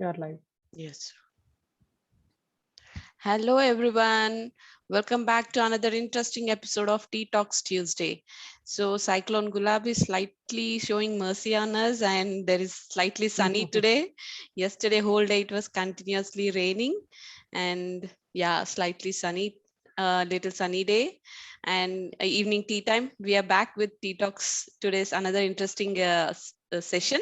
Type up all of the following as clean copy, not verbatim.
You're live. Yes. Hello, everyone. Welcome back to another interesting episode of Tea Talks Tuesday. So, Cyclone Gulab is slightly showing mercy on us, and there is slightly sunny today. Yesterday, whole day it was continuously raining, and yeah, slightly sunny, little sunny day. And evening tea time. We are back with Tea Talks. Today's another interesting session.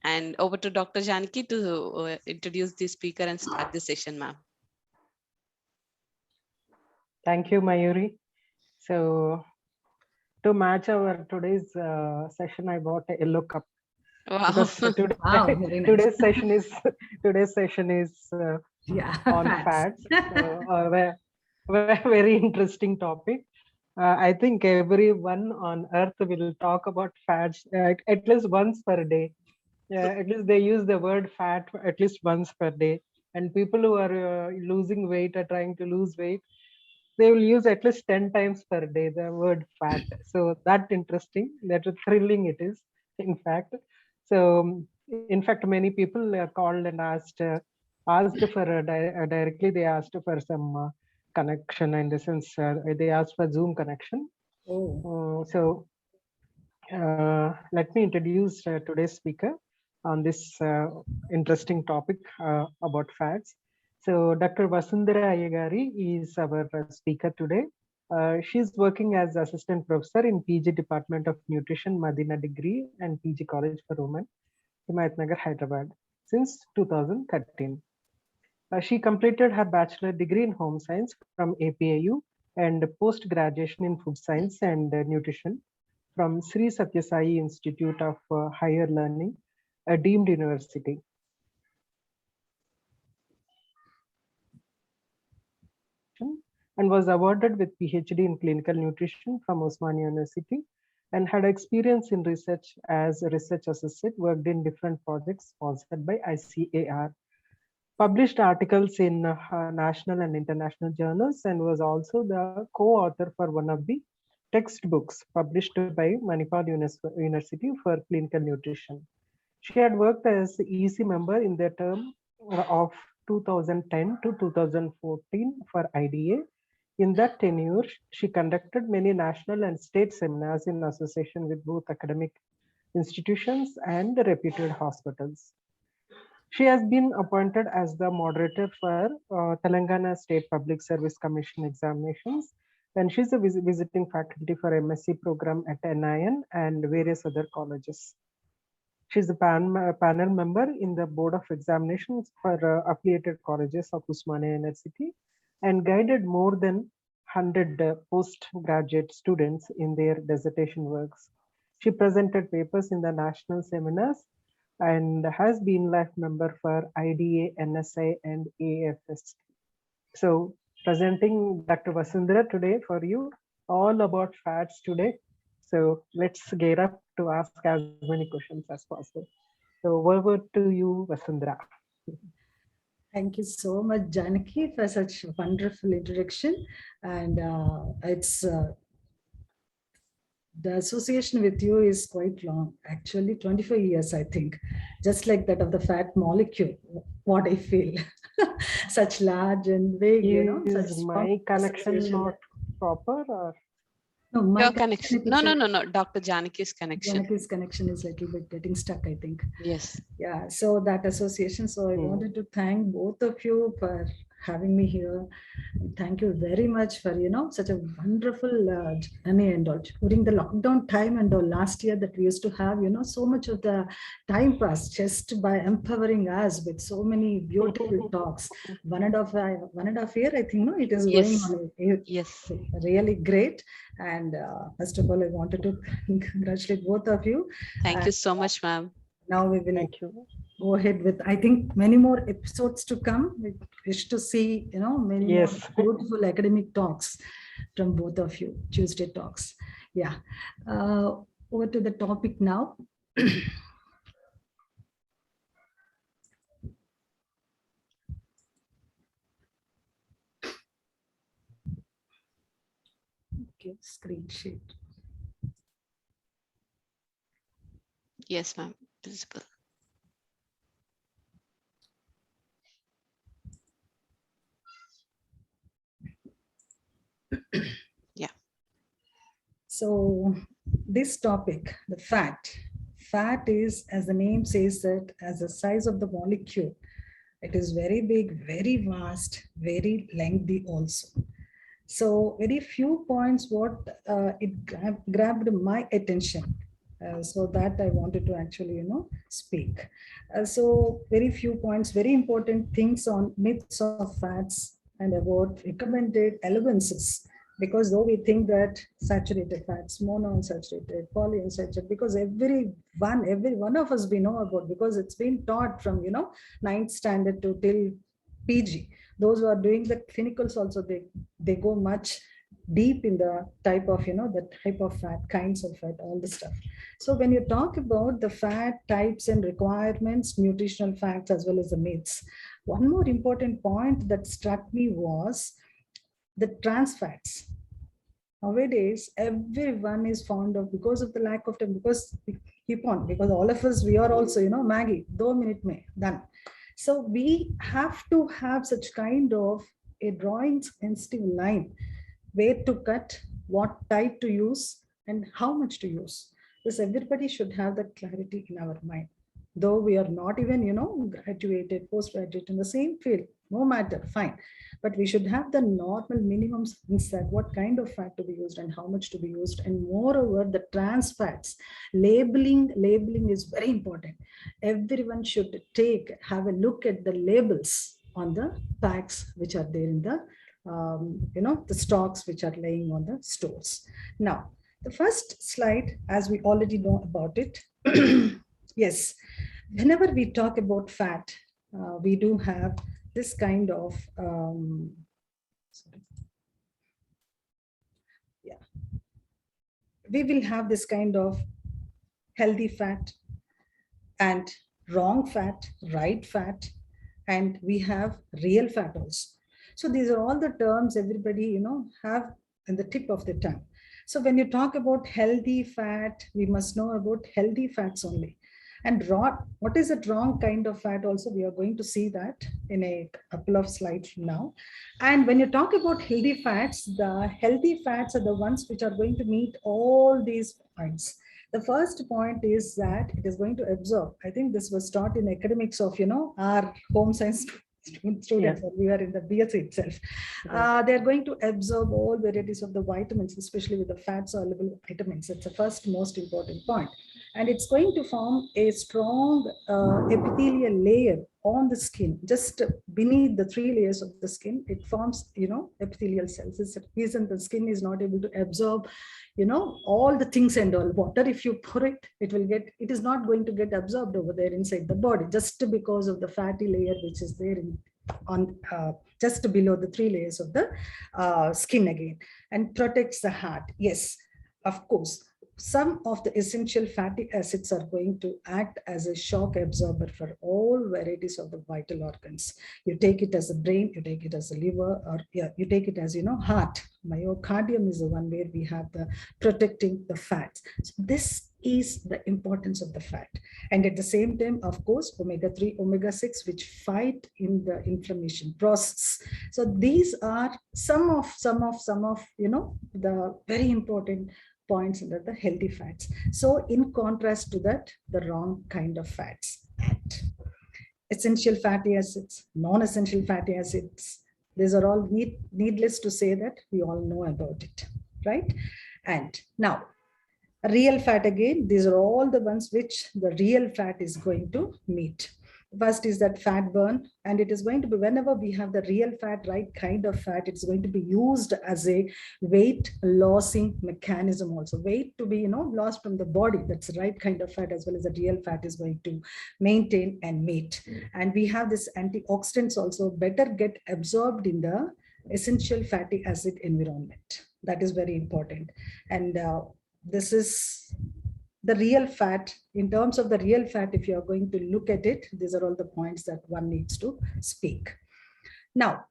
And over to Dr. Janaki to introduce the speaker and start the session, ma'am. Thank you, Mayuri. So, to match our today's session, I bought a yellow cup Wow. because today, Wow, very nice. today's session is on fats. So, very interesting topic. I think everyone on earth will talk about fats at least once per day. At least they use the word fat at least once per day. And people who are losing weight or trying to lose weight, they will use at least 10 times per day the word fat. So that interesting, that thrilling it is, in fact. So in fact, many people called and asked for directly, they asked for some connection, in the sense they asked for Zoom connection. So let me introduce today's speaker on this interesting topic about fats. So Dr. Vasundhara is our speaker today. She's working as assistant professor in PG Department of Nutrition, Madina Degree, and PG College for Women, Himayat Nagar, Hyderabad, since 2013. She completed her bachelor degree in home science from APIU and post-graduation in food science and nutrition from Sri Satya Sai Institute of Higher Learning, a deemed university. And was awarded with PhD in clinical nutrition from Osmania University, and had experience in research as a research associate, worked in different projects sponsored by ICAR. Published articles in national and international journals, and was also the co-author for one of the textbooks published by Manipal University for clinical nutrition. She had worked as EC member in the term of 2010 to 2014 for IDA. In that tenure, she conducted many national and state seminars in association with both academic institutions and reputed hospitals. She has been appointed as the moderator for Telangana State Public Service Commission examinations, and she's a visiting faculty for MSc program at NIN and various other colleges. She's a panel member in the Board of Examinations for affiliated colleges of Osmania University, and guided more than 100 postgraduate students in their dissertation works. She presented papers in the national seminars and has been life member for IDA, NSI, and AFS. So presenting Dr. Vasundhara today for you, all about fats today. So let's gear up to ask as many questions as possible. So over to you, Vasundhara. Thank you so much, Janaki, for such a wonderful introduction. And the association with you is quite long, actually 25 years, I think, just like that of the fat molecule, what I feel. Such large and big, Is my connection not proper, or? No, my connection. No. Dr. Janaki's connection. Janaki's connection is a little bit getting stuck, I think. Yes. Yeah. So that association. So I wanted to thank both of you for having me here. Thank you very much for such a wonderful journey and all during the lockdown time and all last year that we used to have so much of the time passed just by empowering us with so many beautiful talks. One and a half year, I think. No, it is going on. Yes. Really great. And first of all, I wanted to congratulate both of you. Thank you so much, ma'am. Now we will go ahead with, I think, many more episodes to come. We wish to see, many more beautiful academic talks from both of you, Tuesday talks. Yeah. Over to the topic now. Okay, screen sheet. Yes, ma'am. Visible. So this topic, the fat is, as the name says, that as the size of the molecule, it is very big, very vast, very lengthy also. So very few points what it grabbed my attention. So that I wanted to actually, speak. So very few points, very important things on myths of fats and about recommended allowances. Because though we think that saturated fats, monounsaturated, polyunsaturated, because every one of us we know about, because it's been taught from, ninth standard to till PG. Those who are doing the clinicals also, they go much deep in the type of, the type of fat, kinds of fat, all the stuff. So when you talk about the fat types and requirements, nutritional facts, as well as the myths, one more important point that struck me was the trans fats. Nowadays, everyone is fond of, because of the lack of time, because we keep on, because all of us, we are also, Maggie, 2 minute mein, done. So we have to have such kind of a drawing sensitive line, where to cut, what type to use, and how much to use. Because everybody should have that clarity in our mind. Though we are not even, graduated, postgraduate in the same field, no matter, fine. But we should have the normal minimum things, that what kind of fat to be used and how much to be used. And moreover, the trans fats, labeling is very important. Everyone should have a look at the labels on the packs which are there in the the stocks which are laying on the stores. Now, the first slide, as we already know about it, yes, whenever we talk about fat, we do have this kind of, we will have this kind of healthy fat and wrong fat, right fat, and we have real fat also. So these are all the terms everybody, have in the tip of the tongue. So when you talk about healthy fat, we must know about healthy fats only. And what is that wrong kind of fat also, we are going to see that in a couple of slides from now. And when you talk about healthy fats, the healthy fats are the ones which are going to meet all these points. The first point is that it is going to absorb. I think this was taught in academics of, our home science students, yeah. We are in the BSc itself. They're going to absorb all varieties of the vitamins, especially with the fat soluble vitamins. It's the first most important point. And it's going to form a strong epithelial layer on the skin, just beneath the 3 layers of the skin. It forms, epithelial cells. It's the reason the skin is not able to absorb, all the things and all. Water, if you pour it, it is not going to get absorbed over there inside the body, just because of the fatty layer which is there on just below the 3 layers of the skin again, and protects the heart. Yes, of course. Some of the essential fatty acids are going to act as a shock absorber for all varieties of the vital organs. You take it as a brain, you take it as a liver, or you take it as, heart. Myocardium is the one where we have the protecting the fats. So this is the importance of the fat. And at the same time, of course, omega-3, omega-6, which fight in the inflammation process. So these are some of the very important points under the healthy fats. So in contrast to that, the wrong kind of fats. Essential fatty acids, non-essential fatty acids, these are all needless to say that we all know about it, right? And now, real fat again, these are all the ones which the real fat is going to meet. First is that fat burn, and it is going to be, whenever we have the real fat, right kind of fat, it's going to be used as a weight lossing mechanism also. Weight to be, lost from the body, that's the right kind of fat, as well as the real fat is going to maintain and meet. And we have this antioxidants also better get absorbed in the essential fatty acid environment. That is very important. And this is the real fat. In terms of the real fat, if you are going to look at it, these are all the points that one needs to speak. Now,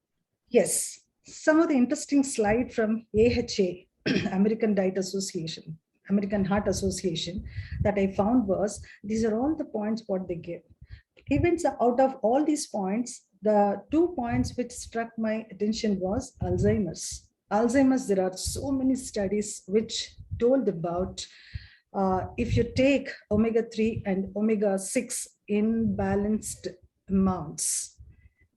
yes, some of the interesting slide from AHA, American Diet Association, American Heart Association, that I found was, these are all the points what they give. Even out of all these points, the 2 points which struck my attention was Alzheimer's. Alzheimer's, there are so many studies which told about if you take omega-3 and omega-6 in balanced amounts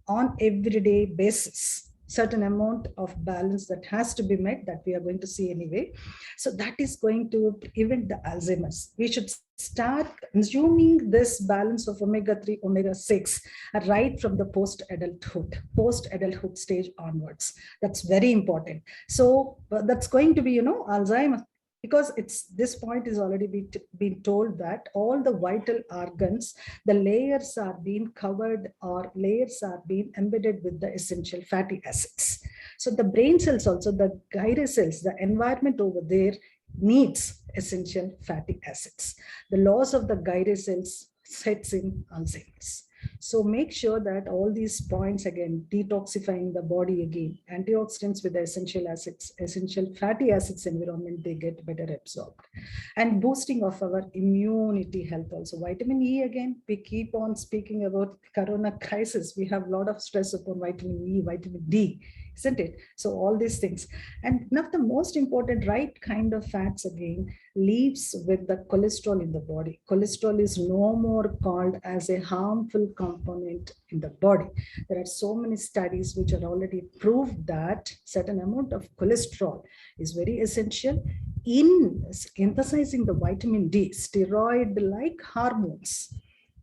on everyday basis, certain amount of balance that has to be met, that we are going to see anyway. So that is going to prevent the Alzheimer's. We should start consuming this balance of omega-3, omega-6 right from the post-adulthood stage onwards. That's very important. So that's going to be, Alzheimer's, because this point is already been told that all the vital organs, the layers are being covered, or layers are being embedded with the essential fatty acids. So the brain cells also, the gyrus cells, the environment over there needs essential fatty acids. The loss of the gyrus cells sets in Alzheimer's. So make sure that all these points, again, detoxifying the body again, antioxidants with the essential acids, essential fatty acids environment, they get better absorbed. And boosting of our immunity health also. Vitamin E, again, we keep on speaking about corona crisis. We have a lot of stress upon vitamin E, vitamin D, isn't it? So all these things. And one of the most important, right kind of fats, again, leaves with the cholesterol in the body. Cholesterol is no more called as a harmful component in the body. There are so many studies which are already proved that certain amount of cholesterol is very essential in synthesizing the vitamin D, steroid-like hormones.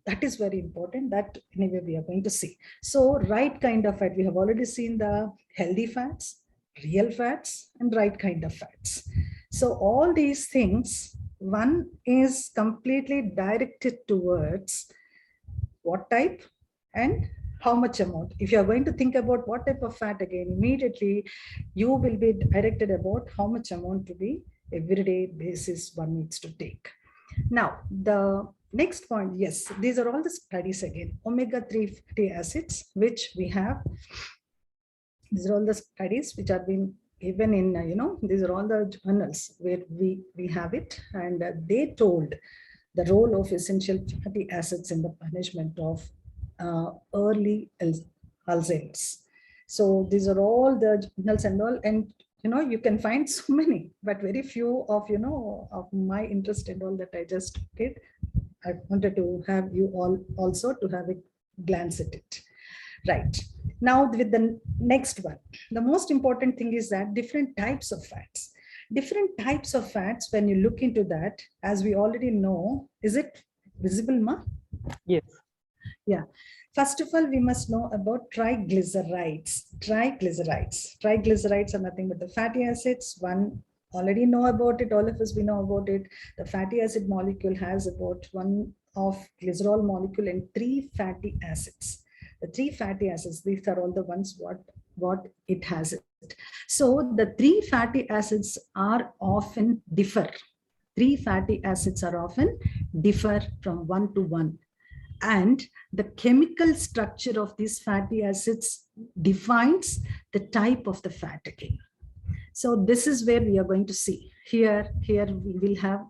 That is very important. That anyway we are going to see. So right kind of fat, we have already seen the healthy fats, real fats, and right kind of fats. So all these things, one is completely directed towards what type and how much amount. If you are going to think about what type of fat, again, immediately you will be directed about how much amount to be everyday basis one needs to take. Now, the next point, yes, these are all the studies again. Omega-3 fatty acids, which we have. These are all the studies which are being given in, these are all the journals where we have it. And they told the role of essential fatty acids in the management of early Alzheimer's. So these are all the journals and all. And you can find so many, but very few of, of my interest and all that I just did. I wanted to have you all also to have a glance at it. Right. Now with the next one, the most important thing is that different types of fats. Different types of fats, when you look into that, as we already know, is it visible, Ma? Yes. Yeah. First of all, we must know about triglycerides. Triglycerides are nothing but the fatty acids. One already know about it. All of us, we know about it. The fatty acid molecule has about one of glycerol molecule and 3 fatty acids. The 3 fatty acids, these are all the ones what it has. So the 3 fatty acids are often differ. 3 fatty acids are often differ from one to one. And the chemical structure of these fatty acids defines the type of the fat again. So this is where we are going to see. Here we will have,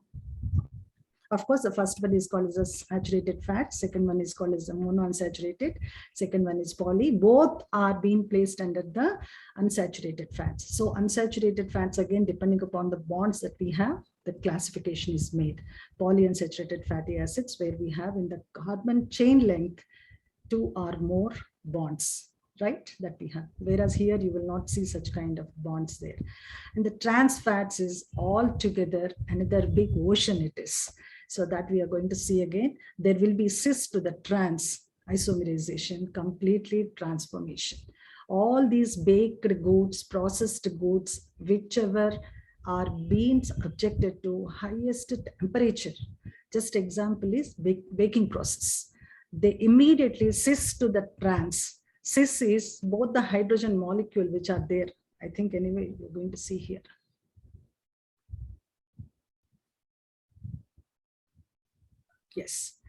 of course, the first one is called as a saturated fat. Second one is called as the monounsaturated. Second one is poly. Both are being placed under the unsaturated fats. So unsaturated fats, again, depending upon the bonds that we have, the classification is made. Polyunsaturated fatty acids, where we have in the carbon chain length 2 or more bonds, right, that we have. Whereas here you will not see such kind of bonds there. And the trans fats is altogether another big ocean it is. So that we are going to see again. There will be cis to the trans isomerization, completely transformation. All these baked goods, processed goods, whichever are being subjected to highest temperature. Just example is baking process. They immediately cis to the trans. Cis is both the hydrogen molecule which are there. I think anyway, you're going to see here. Yes.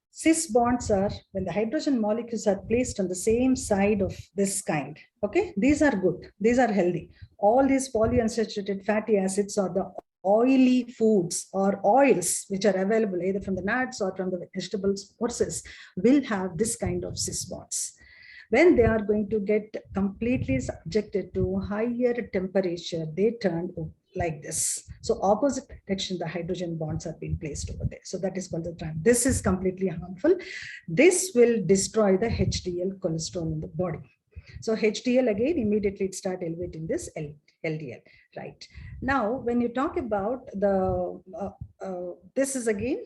Cis bonds are when the hydrogen molecules are placed on the same side of this kind. Okay, these are good. These are healthy. All these polyunsaturated fatty acids are the oily foods or oils which are available either from the nuts or from the vegetable sources will have this kind of cis bonds. When they are going to get completely subjected to higher temperature, they turn like this. So opposite direction, the hydrogen bonds are being placed over there. So that is called the trans. This is completely harmful. This will destroy the HDL cholesterol in the body. So HDL again, immediately it start elevating this LDL, right? Now, when you talk about the, this is again,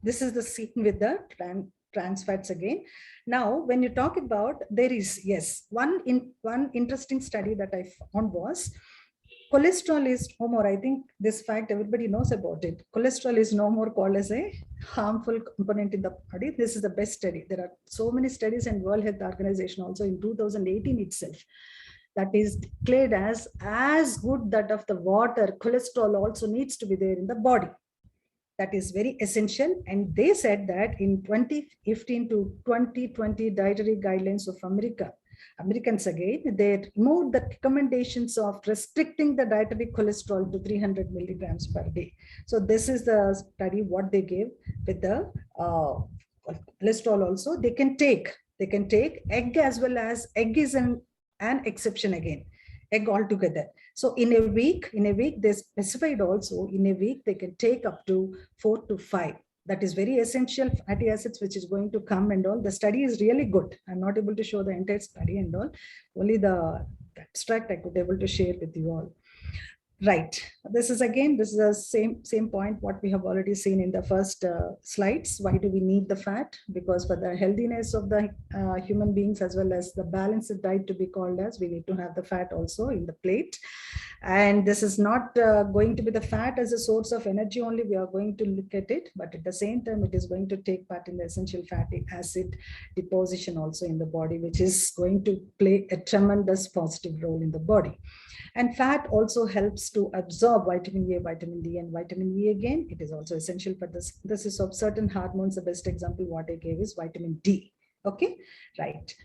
this is the scene with the trans fats again. Now, when you talk about, there is, yes, one interesting study that I found was, cholesterol is no more, I think this fact everybody knows about it. Cholesterol is no more called as a harmful component in the body. This is the best study. There are so many studies, and World Health Organization also in 2018 itself, that is declared as good that of the water, cholesterol also needs to be there in the body. That is very essential. And they said that in 2015 to 2020 dietary guidelines of Americans again, they removed the recommendations of restricting the dietary cholesterol to 300 milligrams per day. So this is the study what they gave with the cholesterol also. They can take egg as well as egg is an exception again, egg altogether. So in a week, they specified also in a week, they can take up to 4 to 5. That is very essential fatty acids, which is going to come and all. The study is really good. I'm not able to show the entire study and all. Only the abstract I could able to share with you all. Right. This is the same point what we have already seen in the first slides. Why do we need the fat? Because for the healthiness of the human beings, as well as the balanced diet to be called as, we need to have the fat also in the plate. And this is not going to be the fat as a source of energy only. We are going to look at it, but at the same time, it is going to take part in the essential fatty acid deposition also in the body, which is going to play a tremendous positive role in the body. And fat also helps to absorb vitamin A, vitamin D, and vitamin E again. It is also essential for the synthesis of certain hormones. The best example what I gave is vitamin D. Okay, right.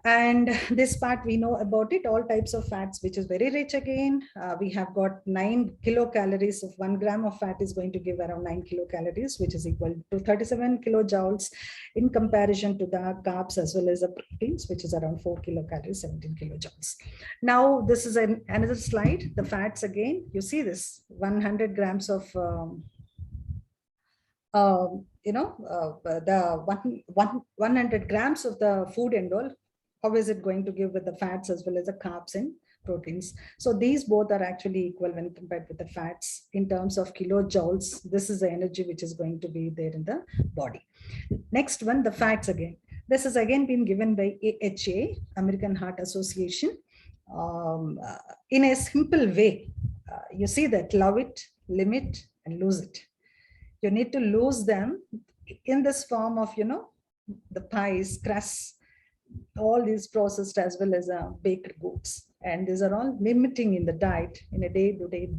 And this part we know about it, all types of fats, which is very rich again. We have got 9 kilocalories of 1 gram of fat is going to give around 9 kilocalories, which is equal to 37 kilojoules in comparison to the carbs as well as the proteins, which is around 4 kilocalories, 17 kilojoules. Now, this is another slide. The fats again, you see this 100 grams of the 100 grams of the food and all, how is it going to give with the fats as well as the carbs and proteins? So these both are actually equal when compared with the fats in terms of kilojoules. This is the energy which is going to be there in the body. Next one, the fats again. This has again been given by AHA, American Heart Association, in a simple way. You see that love it, limit, and lose it. You need to lose them in this form of, the pies, crusts, all these processed as well as baked goods. And these are all limiting in the diet, in a day-to-day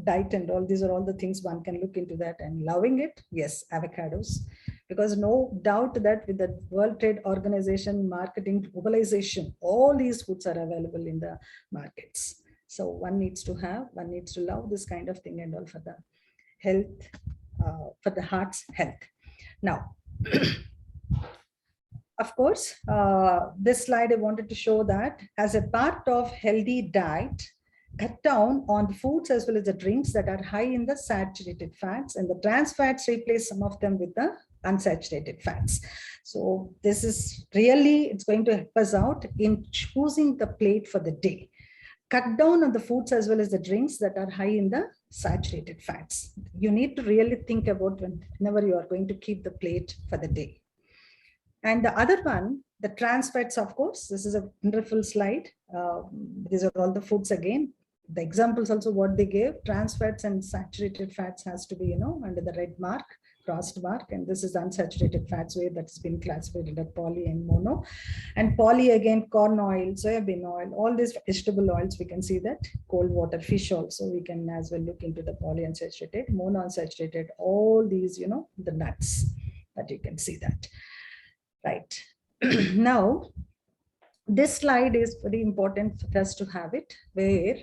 diet and all. These are all the things one can look into that. And loving it, yes, avocados. Because no doubt that with the World Trade Organization marketing globalization, all these foods are available in the markets. So one needs to love this kind of thing and all for the health, for the heart's health. Now, of course, this slide I wanted to show that as a part of healthy diet, cut down on foods as well as the drinks that are high in the saturated fats, and the trans fats replace some of them with the unsaturated fats. So this is really, it's going to help us out in choosing the plate for the day. Cut down on the foods as well as the drinks that are high in the saturated fats. You need to really think about whenever you are going to keep the plate for the day. And the other one, the trans fats, of course, this is a wonderful slide. These are all the foods again. The examples also what they gave, trans fats and saturated fats has to be, under the red mark, crossed mark. And this is the unsaturated fats way that's been classified under poly and mono. And poly again, corn oil, soybean oil, all these vegetable oils, we can see that. Cold water, fish also, we can as well look into the polyunsaturated, monounsaturated, all these, the nuts that you can see that. Right. Now, this slide is very important for us to have it, where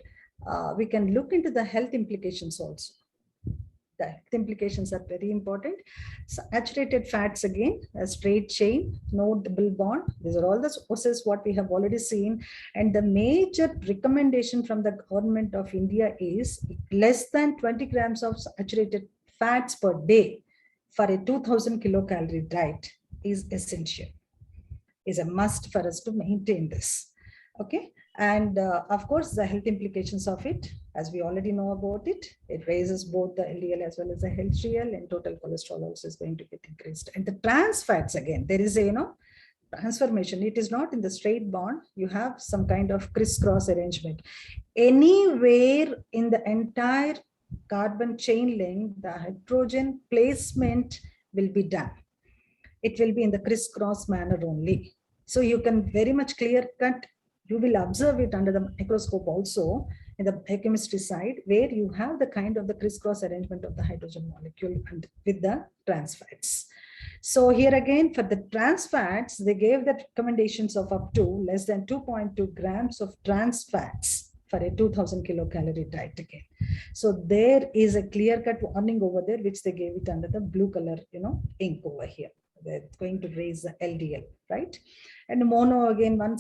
we can look into the health implications also. The implications are very important. Saturated fats, again, a straight chain, no double bond. These are all the sources what we have already seen. And the major recommendation from the government of India is less than 20 grams of saturated fats per day for a 2000 kilocalorie diet is essential, is a must for us to maintain this. Okay. And of course, the health implications of it, as we already know about it, it raises both the LDL as well as the HDL, and total cholesterol also is going to get increased. And the trans fats, again, there is a, transformation. It is not in the straight bond. You have some kind of crisscross arrangement. Anywhere in the entire carbon chain length, the hydrogen placement will be done. It will be in the crisscross manner only. So you can very much clear cut. You will observe it under the microscope also in the biochemistry side, where you have the kind of the crisscross arrangement of the hydrogen molecule and with the trans fats. So here again, for the trans fats, they gave the recommendations of up to less than 2.2 grams of trans fats for a 2000 kilocalorie diet again. So there is a clear cut warning over there, which they gave it under the blue color, ink over here. They're going to raise the LDL, right? And mono, again, one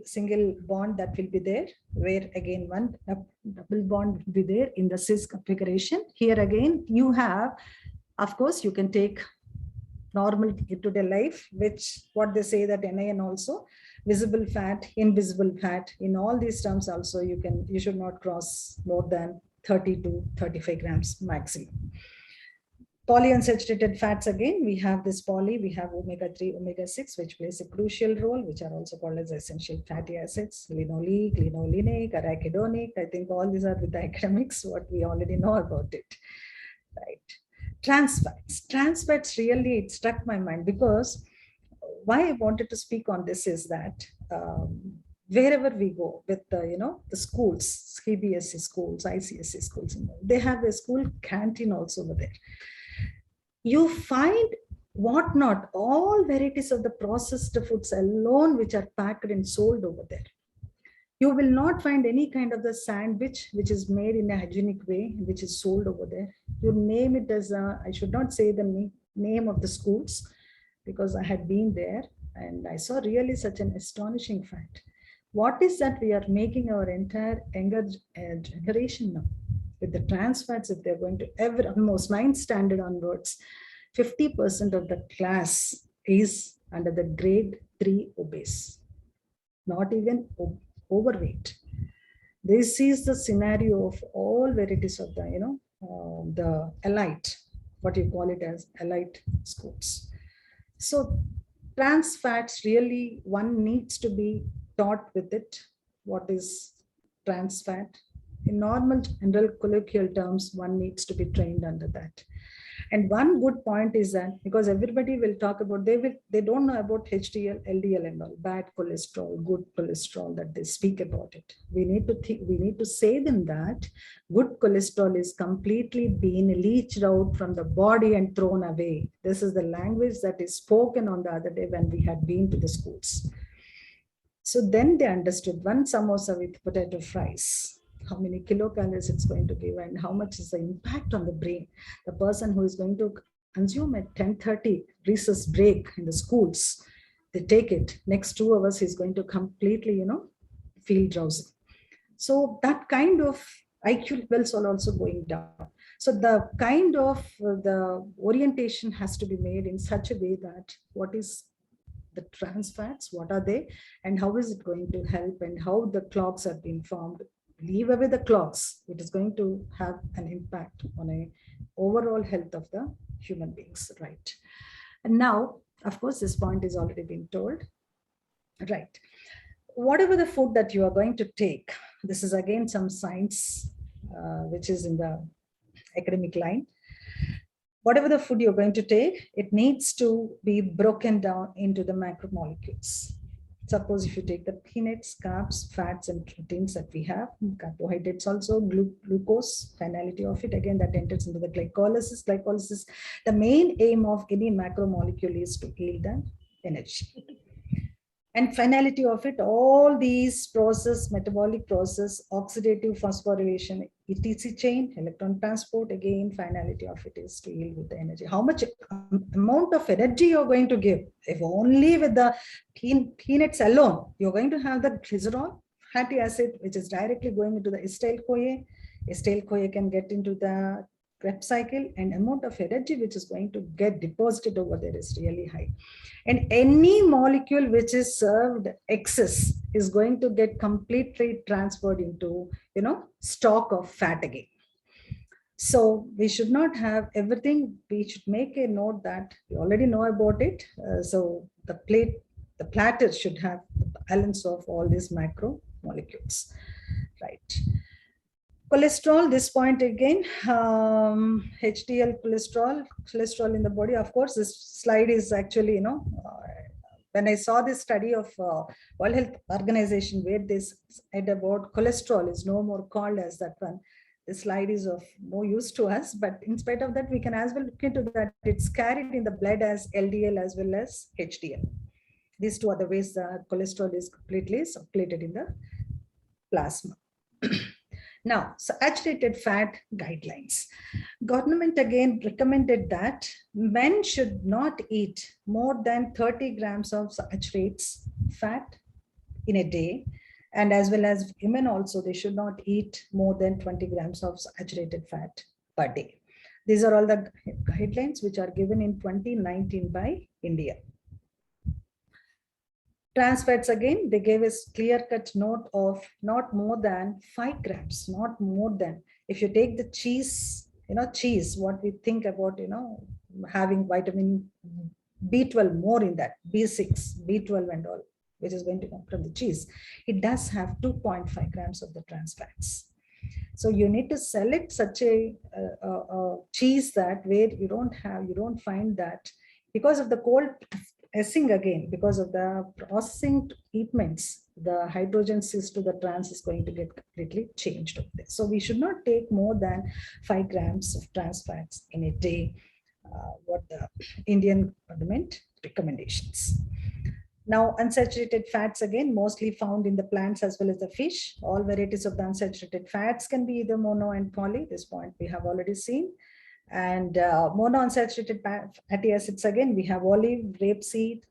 single bond that will be there, where again one double bond will be there in the cis configuration. Here again, you have, of course, you can take normal day-to-day life, which what they say that NIN also, visible fat, invisible fat, in all these terms also, you should not cross more than 30 to 35 grams maximum. Polyunsaturated fats, again, we have this poly, we have omega-3, omega-6, which plays a crucial role, which are also called as essential fatty acids, linoleic, linolenic, arachidonic. I think all these are with the academics, what we already know about it, right? Trans fats really, it struck my mind, because why I wanted to speak on this is that wherever we go with the schools, CBSE schools, ICSE schools, they have a school canteen also over there. You find whatnot, all varieties of the processed foods alone, which are packed and sold over there. You will not find any kind of the sandwich which is made in a hygienic way, which is sold over there. You name it as I should not say the name of the schools, because I had been there and I saw really such an astonishing fact. What is that we are making our entire younger generation now? With the trans fats, if they're going to almost 9th standard onwards, 50% of the class is under the grade 3 obese, not even overweight. This is the scenario of all varieties of the, the elite, what you call it as elite schools. So trans fats, really one needs to be taught with it. What is trans fat? In normal general colloquial terms, one needs to be trained under that. And one good point is that, because everybody will talk about, they don't know about HDL, LDL and all, bad cholesterol, good cholesterol, that they speak about it. We need to say them that good cholesterol is completely being leached out from the body and thrown away. This is the language that is spoken on the other day when we had been to the schools. So then they understood one samosa with potato fries, how many kilocalories it's going to give and how much is the impact on the brain. The person who is going to consume at 10:30 recess break in the schools, they take it, next 2 hours he's going to completely, feel drowsy. So that kind of IQ levels are also going down. So the kind of the orientation has to be made in such a way that what is the trans fats, what are they, and how is it going to help, and how the clocks are being formed. Leave away the clocks, it is going to have an impact on a overall health of the human beings, right? And now, of course, this point is already been told, right? Whatever the food that you are going to take, this is again some science, which is in the academic line. Whatever the food you're going to take, it needs to be broken down into the macromolecules. Suppose if you take the peanuts, carbs, fats, and proteins that we have, carbohydrates also, glucose, finality of it, again, that enters into the glycolysis. The main aim of any macromolecule is to yield the energy. And finality of it, all these process, metabolic process, oxidative phosphorylation, ETC chain, electron transport, again, finality of it is to yield with the energy. How much amount of energy you're going to give? If only with the peanuts alone, you're going to have the glycerol, fatty acid, which is directly going into the acetyl-CoA. Acetyl-CoA can get into the Krebs cycle, and amount of energy which is going to get deposited over there is really high. And any molecule which is served excess is going to get completely transferred into, stock of fat again. So we should not have everything. We should make a note that we already know about it. So the platter should have the balance of all these macro molecules, right? Cholesterol, this point again, HDL cholesterol in the body. Of course, this slide is actually, when I saw this study of World Health Organization where they said about cholesterol is no more called as that one, the slide is of no use to us. But in spite of that, we can as well look into that. It's carried in the blood as LDL as well as HDL. These two are the ways that cholesterol is completely circulated in the plasma. Now, saturated fat guidelines. Government again recommended that men should not eat more than 30 grams of saturated fat in a day. And as well as women also, they should not eat more than 20 grams of saturated fat per day. These are all the guidelines which are given in 2019 by India. Trans fats, again, they gave us clear-cut note of not more than 5 grams, not more than. If you take the cheese, cheese, what we think about, having vitamin B12 more in that, B6, B12 and all, which is going to come from the cheese. It does have 2.5 grams of the trans fats. So you need to select such a cheese that where you don't find that, because of the cold pressing again, because of the processing treatments, the hydrogen cis to the trans is going to get completely changed over there. So we should not take more than 5 grams of trans fats in a day, what the Indian government recommendations. Now, unsaturated fats, again, mostly found in the plants as well as the fish. All varieties of the unsaturated fats can be either mono and poly. This point we have already seen. And monounsaturated fatty acids, again, we have olive, rapeseed,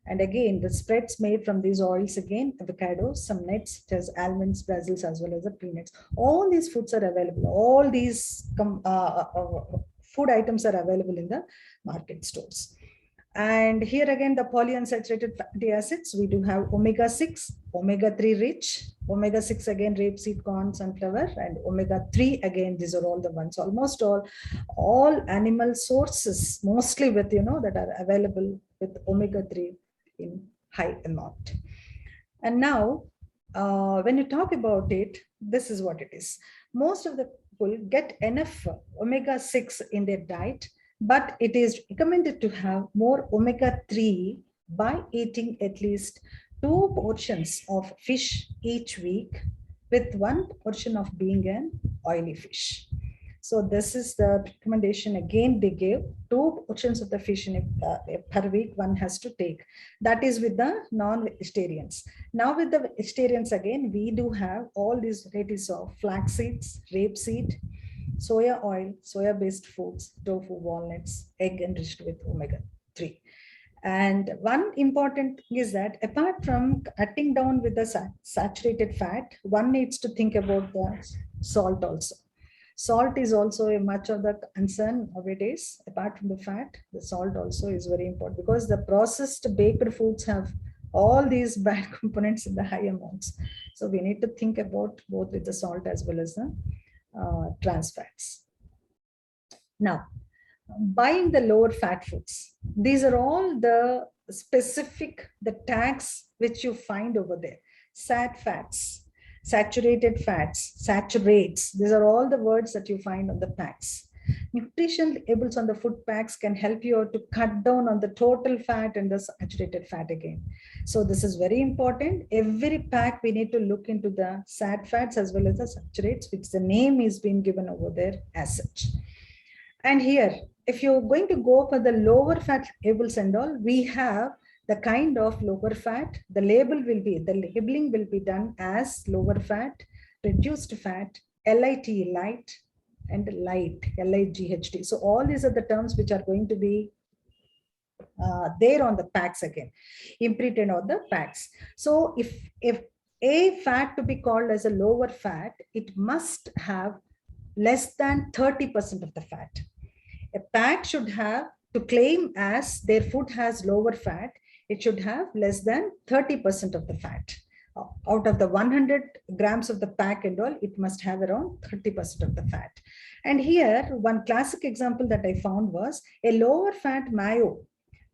and again, the spreads made from these oils, again, avocados, some nuts, such as almonds, brazils, as well as the peanuts. All these foods are available. All these food items are available in the market stores. And here again, the polyunsaturated fatty acids, we do have omega-6, omega-3 rich, omega-6 again, rapeseed, corn, sunflower, and omega-3 again, these are all the ones, almost all animal sources, mostly with, that are available with omega-3 in high amount. And now, when you talk about it, this is what it is. Most of the people get enough omega-6 in their diet, but it is recommended to have more omega-3 by eating at least 2 portions of fish each week, with 1 portion of being an oily fish. So this is the recommendation. Again, they gave 2 portions of the fish per week one has to take. That is with the non-vegetarians. Now with the vegetarians, again, we do have all these varieties of flax seeds, rapeseed, soya oil, soya-based foods, tofu, walnuts, egg enriched with omega-3. And one important thing is that apart from cutting down with the saturated fat, one needs to think about the salt also. Salt is also a much of the concern nowadays. Apart from the fat, the salt also is very important, because the processed baked foods have all these bad components in the high amounts. So we need to think about both with the salt as well as the trans fats. Now, buying the lower fat foods, these are all the specific, the tags which you find over there. Sat fats, saturated fats, saturates, these are all the words that you find on the packs. Nutrition labels on the food packs can help you to cut down on the total fat and the saturated fat again. So this is very important. Every pack we need to look into the sat fats as well as the saturates, which the name is being given over there as such. And here, if you're going to go for the lower fat labels and all, we have the kind of lower fat, the labeling will be done as lower fat, reduced fat, LIT, light, and light, LIGHT. So all these are the terms which are going to be there on the packs again, imprinted on the packs. So if a fat to be called as a lower fat, it must have less than 30% of the fat. A pack should have, to claim as their food has lower fat, it should have less than 30% of the fat. Out of the 100 grams of the pack and all, it must have around 30% of the fat. And here, one classic example that I found was a lower fat mayo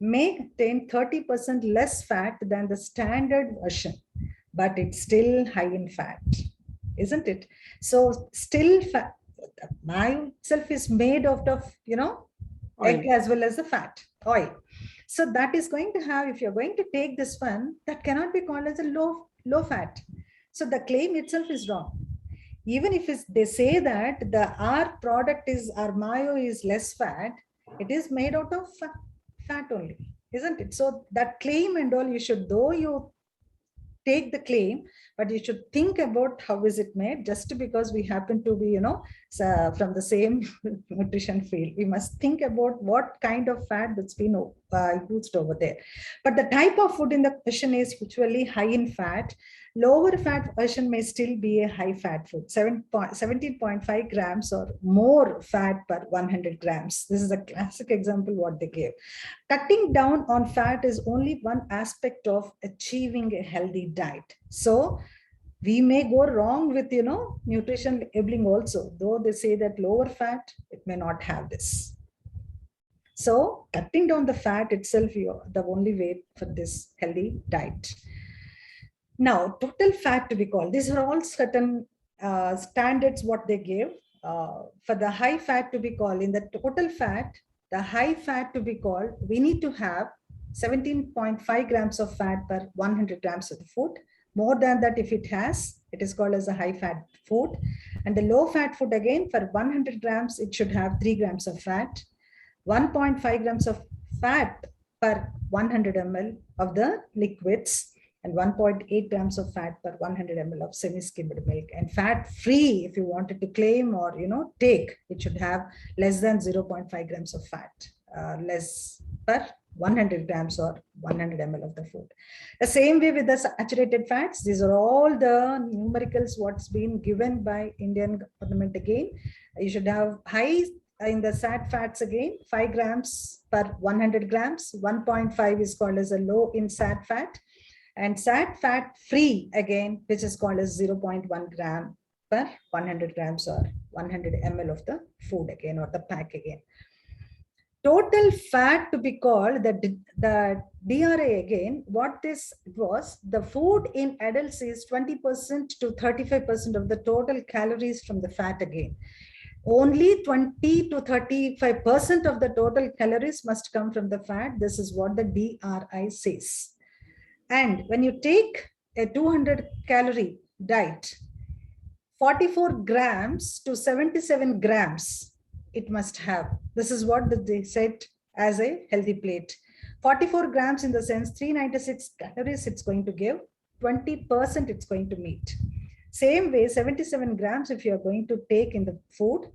may contain 30% less fat than the standard version, but it's still high in fat, isn't it? So still fat, mayo itself is made out of, egg as well as the fat, oil. So that is going to have, if you're going to take this one, that cannot be called as a low fat. So the claim itself is wrong. Even if they say that our product is, our mayo is less fat, it is made out of fat only, isn't it? So that claim and all, you should, though you take the claim, but you should think about how is it made. Just because we happen to be, from the same nutrition field, we must think about what kind of fat that's been used over there. But the type of food in the question is usually high in fat. Lower fat version may still be a high fat food, 17.5 grams or more fat per 100 grams. This is a classic example what they gave. Cutting down on fat is only one aspect of achieving a healthy diet. So we may go wrong with, nutrition labeling also, though they say that lower fat, it may not have this. So cutting down the fat itself, the only way for this healthy diet. Now, total fat to be called. These are all certain standards what they give. For the high fat to be called, in the total fat, the high fat to be called, we need to have 17.5 grams of fat per 100 grams of the food. More than that, if it has, it is called as a high fat food. And the low fat food, again, for 100 grams, it should have 3 grams of fat, 1.5 grams of fat per 100 ml of the liquids, and 1.8 grams of fat per 100 ml of semi-skimmed milk. And fat free, if you wanted to claim or, take, it should have less than 0.5 grams of fat, less per 100 grams or 100 ml of the food. The same way with the saturated fats, these are all the numericals what's been given by Indian government again. You should have high in the sat fats again, 5 grams per 100 grams, 1.5 is called as a low in sat fat, and sat fat free again, which is called as 0.1 gram per 100 grams or 100 ml of the food again, or the pack again. Total fat to be called, the DRA again, what this was, the food in adults is 20% to 35% of the total calories from the fat again. Only 20 to 35% of the total calories must come from the fat. This is what the DRI says. And when you take a 200 calorie diet, 44 grams to 77 grams, it must have. This is what they said as a healthy plate. 44 grams in the sense 396 calories it's going to give, 20% it's going to meet. Same way, 77 grams if you're going to take in the food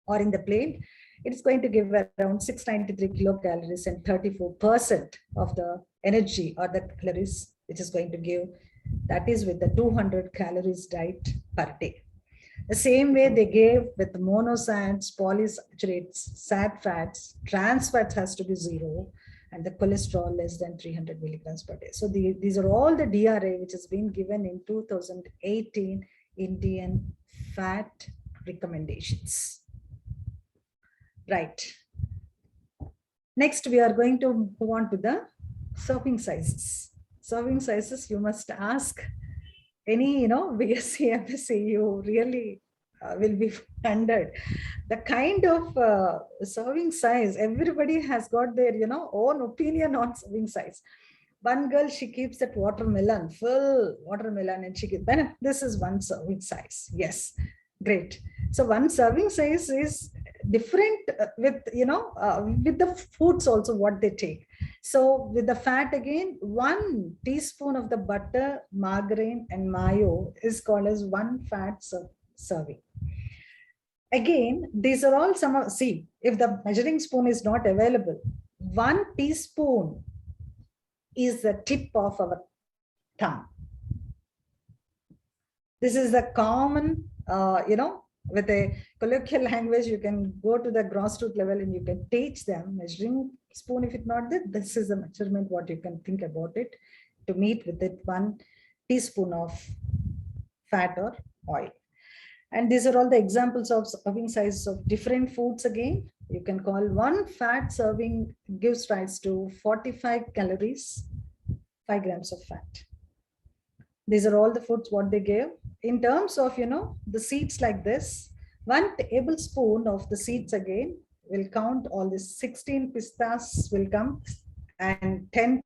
or in the plate, it's going to give around 693 kilocalories and 34% of the energy or the calories which is going to give. That is with the 200 calories diet per day. The same way they gave with the monosats, polysaturates, sat fats, trans fats has to be 0, and the cholesterol less than 300 milligrams per day. So these are all the DRA which has been given in 2018 Indian fat recommendations. Right. Next, we are going to move on to the serving sizes. Serving sizes, you must ask any, BSc, MSc, you really will be wondered. The kind of serving size, everybody has got their, own opinion on serving size. One girl, she keeps that watermelon, full watermelon, and she gives, this is one serving size. Yes, great. So one serving size is different with, with the foods also what they take. So with the fat again, 1 teaspoon of the butter, margarine, and mayo is called as 1 fat serving. Again, these are all some of, see, if the measuring spoon is not available, 1 teaspoon is the tip of our tongue. This is the common, with a colloquial language, you can go to the grassroots level and you can teach them measuring spoon. If it's not that, this is the measurement, what you can think about it to meet with it 1 teaspoon of fat or oil. And these are all the examples of serving sizes of different foods. Again, you can call 1 fat serving gives rise to 45 calories, 5 grams of fat. These are all the foods what they gave. In terms of, the seeds like this, 1 tablespoon of the seeds again will count all this. 16 pistas will come and 10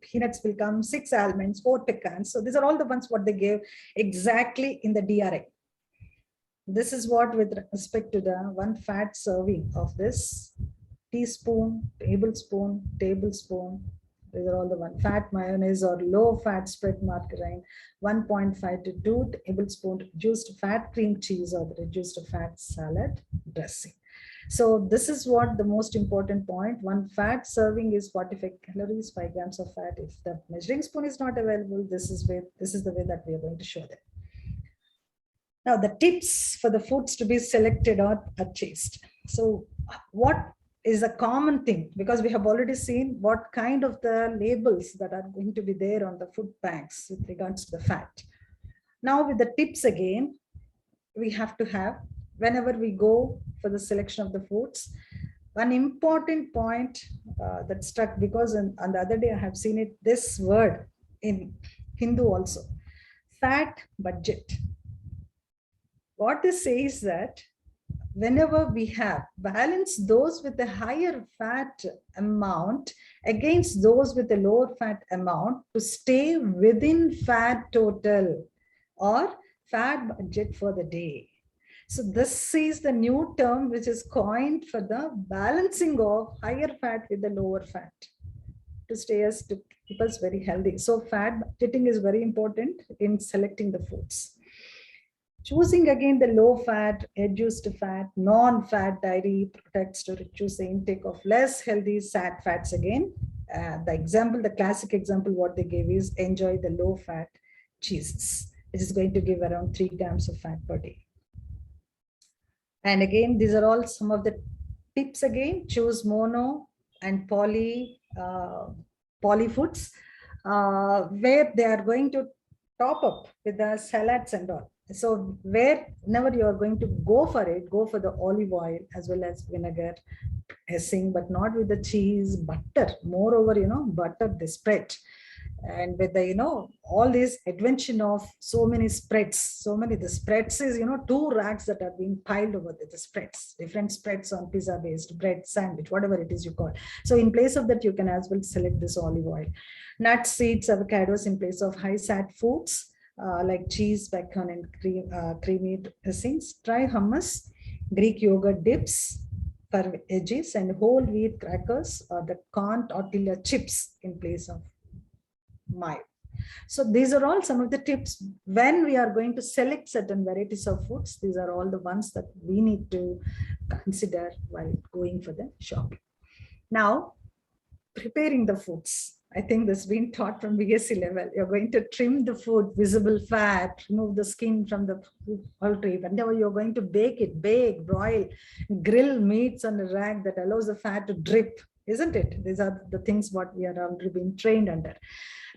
peanuts will come, 6 almonds, 4 pecans. So these are all the ones what they gave exactly in the DRA. This is what with respect to the 1 fat serving of this teaspoon, tablespoon, these are all the 1 fat mayonnaise or low fat spread margarine, 1.5 to 2 tablespoon reduced fat cream cheese or the reduced fat salad dressing. So this is what the most important point. 1 fat serving is 45 calories, 5 grams of fat. If the measuring spoon is not available, this is the way that we are going to show them. Now, the tips for the foods to be selected or purchased. So what is a common thing? Because we have already seen what kind of the labels that are going to be there on the food bags with regards to the fat. Now, with the tips again, we have to have, whenever we go for the selection of the foods, one important point that struck, because on the other day I have seen it, this word in Hindu also, fat budget. What this says that whenever we have balance those with a higher fat amount against those with a lower fat amount to stay within fat total or fat budget for the day. So this is the new term which is coined for the balancing of higher fat with the lower fat to keep us very healthy. So fat budgeting is very important in selecting the foods. Choosing again the low fat, reduced fat, non-fat dairy products to reduce the intake of less healthy sad fats again. The classic example what they gave is enjoy the low fat cheeses, which is going to give around 3 grams of fat per day. And again, these are all some of the tips again. Choose mono and poly foods where they are going to top up with the salads and all. So whenever you are going to go for it, go for the olive oil as well as vinegar dressing, but not with the cheese, butter. Moreover, butter, the spread. And with the, all this invention of so many spreads, the spreads is, 2 racks that are being piled over the spreads, different spreads on pizza based bread, sandwich, whatever it is you call. So in place of that, you can as well select this olive oil. Nuts, seeds, avocados in place of high fat foods. Like cheese, bacon, and creamy dressings. Try hummus, Greek yogurt dips for veggies, and whole wheat crackers or the corn tortilla chips in place of mayo. So these are all some of the tips when we are going to select certain varieties of foods. These are all the ones that we need to consider while going for the shopping. Now, preparing the foods. I think this has been taught from BSc level. You're going to trim the food, visible fat, remove the skin from the poultry. Whenever you're going to bake, broil, grill meats on a rack that allows the fat to drip, isn't it? These are the things what we are already being trained under.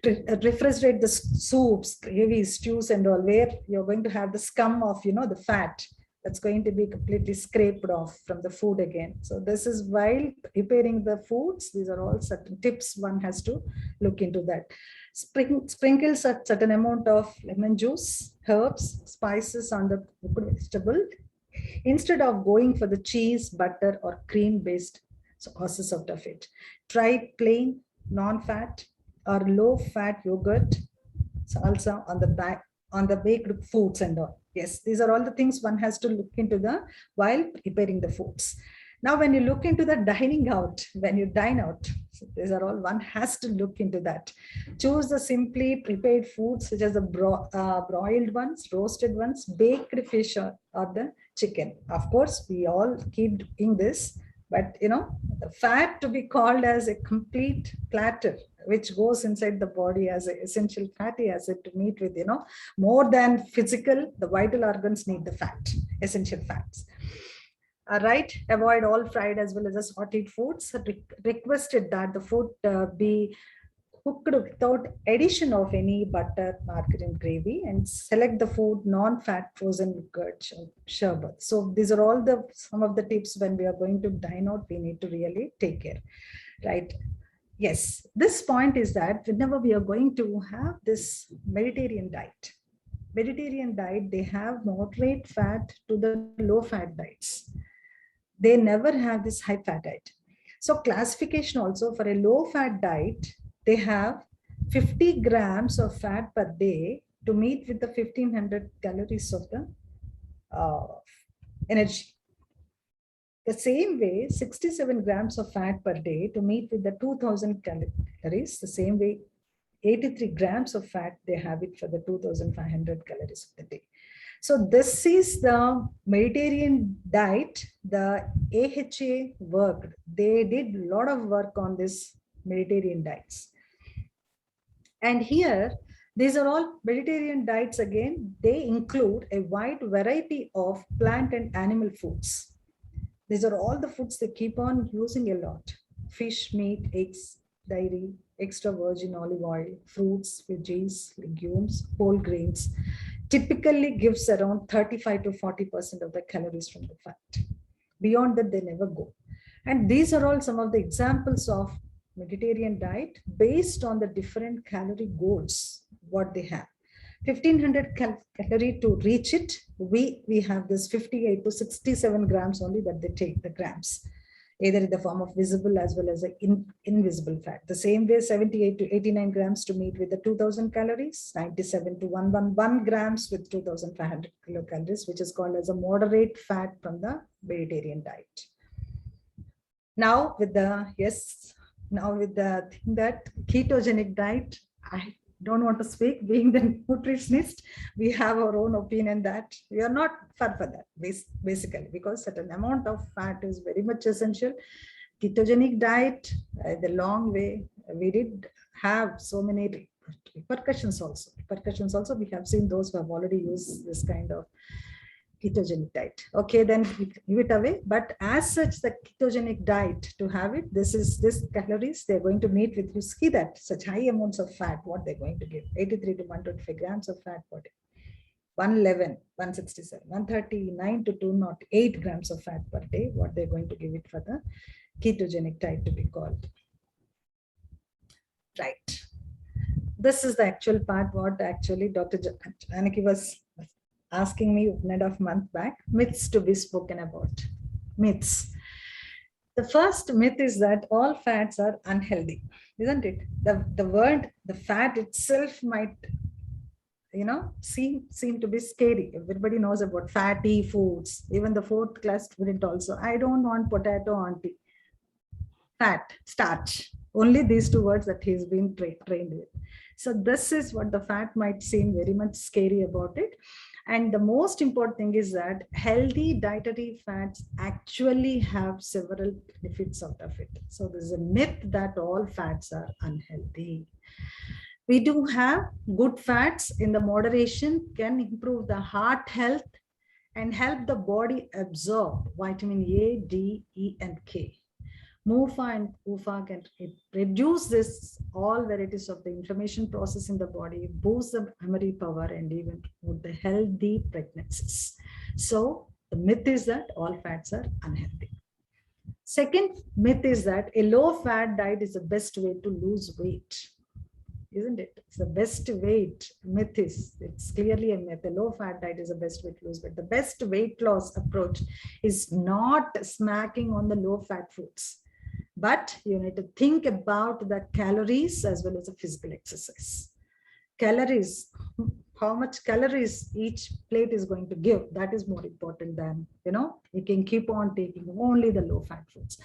Refrigerate the soups, gravies, stews, and all, where you're going to have the scum of, the fat that's going to be completely scraped off from the food again. So this is while preparing the foods, these are all certain tips one has to look into that. Sprinkle a certain amount of lemon juice, herbs, spices on the cooked vegetable, instead of going for the cheese, butter, or cream-based sauces out of it. Try plain, non-fat, or low-fat yogurt, salsa on the baked foods and all. Yes, these are all the things one has to look into while preparing the foods. Now, when you look into the dining out, when you dine out, so these are all one has to look into that. Choose the simply prepared foods such as the broiled ones, roasted ones, baked fish, or the chicken. Of course, we all keep doing this, but the fat to be called as a complete platter, which goes inside the body as an essential fatty acid to meet with, more than physical, the vital organs need the fat, essential fats. Right, avoid all fried as well as the salted foods. Requested that the food be cooked without addition of any butter, margarine, gravy, and select the food non-fat frozen liquid sherbet. So these are all some of the tips when we are going to dine out, we need to really take care, right? Yes, this point is that whenever we are going to have this Mediterranean diet, they have moderate fat to the low fat diets. They never have this high fat diet. So classification also for a low fat diet, they have 50 grams of fat per day to meet with the 1500 calories of the energy. The same way, 67 grams of fat per day to meet with the 2000 calories. The same way, 83 grams of fat, they have it for the 2500 calories of the day. So this is the Mediterranean diet. The AHA worked. They did a lot of work on this Mediterranean diets. And here, these are all Mediterranean diets again. They include a wide variety of plant and animal foods. These are all the foods they keep on using a lot. Fish, meat, eggs, dairy, extra virgin olive oil, fruits, veggies, legumes, whole grains. Typically gives around 35 to 40% of the calories from the fat. Beyond that, they never go. And these are all some of the examples of Mediterranean diet based on the different calorie goals, what they have. 1500 calorie to reach it, we have this 58 to 67 grams only that they take the grams, either in the form of visible as well as invisible fat. The same way, 78 to 89 grams to meet with the 2000 calories, 97 to 111 grams with 2500 kilocalories, which is called as a moderate fat from the Mediterranean diet. Now with the thing that ketogenic diet, I don't want to speak. Being the nutritionist, we have our own opinion that we are not for that, basically, because certain amount of fat is very much essential. Ketogenic diet, the long way, we did have so many repercussions also. We have seen those who have already used this kind of ketogenic diet. Okay, then give it away. But as such, the ketogenic diet, to have it, this calories they're going to meet with. You see that such high amounts of fat, what they're going to give, 83 to 125 grams of fat per day, 111, 167, 139 to 208 grams of fat per day, what they're going to give it for the ketogenic diet to be called. Right. This is the actual part, what actually Dr. Janaki was asking me 1.5 months back, myths to be spoken about. Myths. The first myth is that all fats are unhealthy, isn't it? The word, the fat itself might, seem to be scary. Everybody knows about fatty foods. Even the 4th class student also, I don't want potato, auntie. Fat, starch. Only these 2 words that he's been trained with. So this is what the fat might seem very much scary about it. And the most important thing is that healthy dietary fats actually have several benefits out of it. So there's a myth that all fats are unhealthy. We do have good fats in the moderation, can improve the heart health and help the body absorb vitamin A, D, E, and K. MUFA and UFA can reduce this all varieties of the inflammation process in the body, boost the memory power, and even promote the healthy pregnancies. So the myth is that all fats are unhealthy. Second myth is that a low fat diet is the best way to lose weight. Isn't it? It's the best weight. Myth is, it's clearly a myth. A low fat diet is the best way to lose weight. The best weight loss approach is not smacking on the low fat foods. But you need to think about the calories as well as the physical exercise. Calories, how much calories each plate is going to give. That is more important than, you can keep on taking only the low fat foods.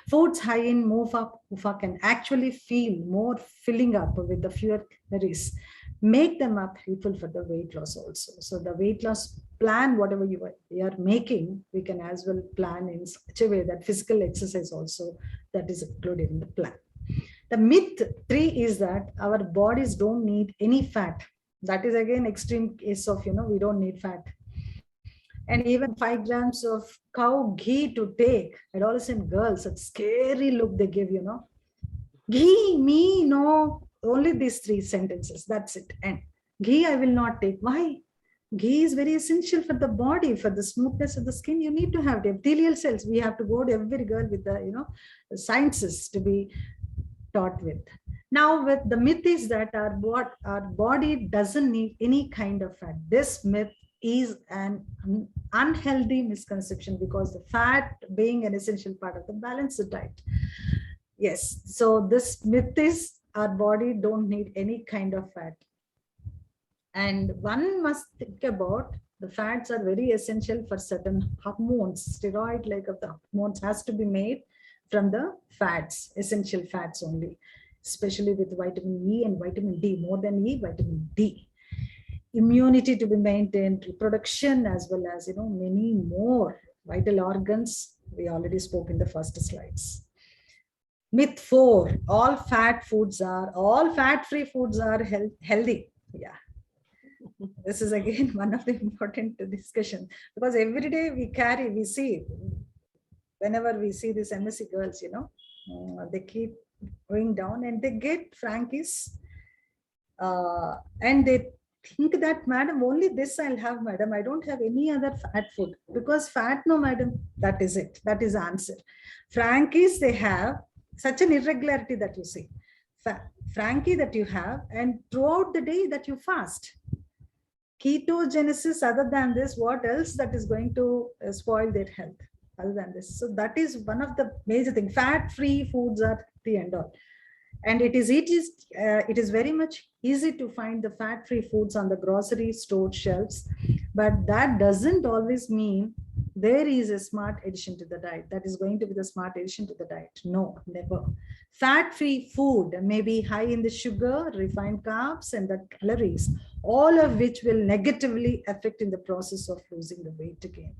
Foods high in MOFA can actually feel more filling up with the fewer calories, make them up helpful for the weight loss also. So the weight loss plan, whatever you are making, we can as well plan in such a way that physical exercise also that is included in the plan. The myth 3 is that our bodies don't need any fat. That is again extreme case of, we don't need fat. And even 5 grams of cow ghee to take, adolescent girls, a scary look they give, Ghee, me, no, only these 3 sentences, that's it. And ghee I will not take. Why? Ghee is very essential for the body, for the smoothness of the skin. You need to have the epithelial cells. We have to go to every girl with the, the sciences to be taught with. Now, with the myth is that our body doesn't need any kind of fat. This myth is an unhealthy misconception because the fat being an essential part of the balanced diet. Yes, so this myth is our body don't need any kind of fat. And one must think about the fats are very essential for certain hormones. Steroid like of the hormones has to be made from the fats, essential fats only, especially with vitamin E and vitamin D, more than E, vitamin D. Immunity to be maintained, reproduction, as well as, many more vital organs. We already spoke in the first slides. Myth 4, all fat-free foods are healthy. Yeah. This is again one of the important discussion, because every day we see, whenever we see these MSc girls, they keep going down and they get Frankies and they think that, madam, only this I'll have, madam. I don't have any other fat food, because fat, no, madam, that is it. That is the answer. Frankies, they have such an irregularity that you see. Frankie that you have, and throughout the day that you fast. Ketogenesis, other than this, what else that is going to spoil their health other than this? So that is one of the major things. Fat-free foods are the end all. And it is very much easy to find the fat-free foods on the grocery store shelves, but that doesn't always mean there is a smart addition to the diet. That is going to be the smart addition to the diet. No, never. Fat-free food may be high in the sugar, refined carbs, and the calories, all of which will negatively affect in the process of losing the weight again.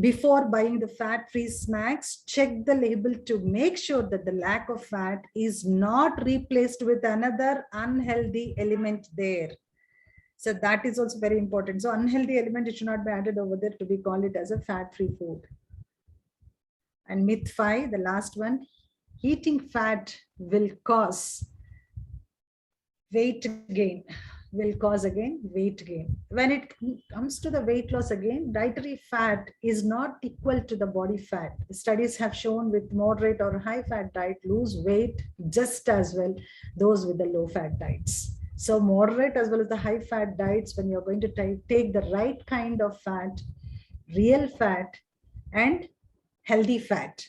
Before buying the fat-free snacks, check the label to make sure that the lack of fat is not replaced with another unhealthy element there. So that is also very important. So unhealthy element, it should not be added over there to be called it as a fat-free food. And myth 5, the last one, eating fat will cause weight gain. Will cause again weight gain. When it comes to the weight loss again, dietary fat is not equal to the body fat. Studies have shown with moderate or high fat diet lose weight just as well those with the low fat diets. So moderate as well as the high fat diets, when you're going to take the right kind of fat, real fat and healthy fat,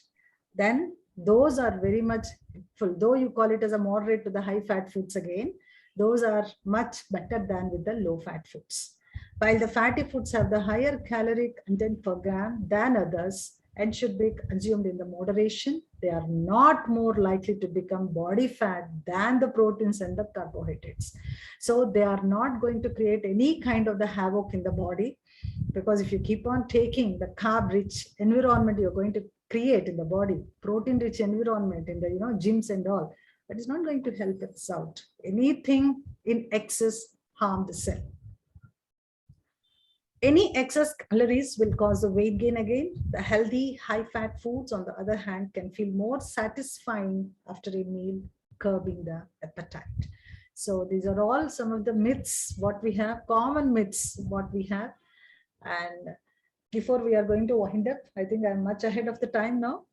then those are very much helpful. Though you call it as a moderate to the high fat foods again, those are much better than with the low fat foods. While the fatty foods have the higher caloric content per gram than others and should be consumed in the moderation, they are not more likely to become body fat than the proteins and the carbohydrates. So they are not going to create any kind of the havoc in the body, because if you keep on taking the carb-rich environment, you're going to create in the body, protein-rich environment in the gyms and all, that is not going to help us out. Anything in excess harm the cell. Any excess calories will cause a weight gain again. The healthy, high-fat foods, on the other hand, can feel more satisfying after a meal, curbing the appetite. So these are all some of the myths, what we have, common myths, what we have. And before we are going to wind up, I think I'm much ahead of the time now.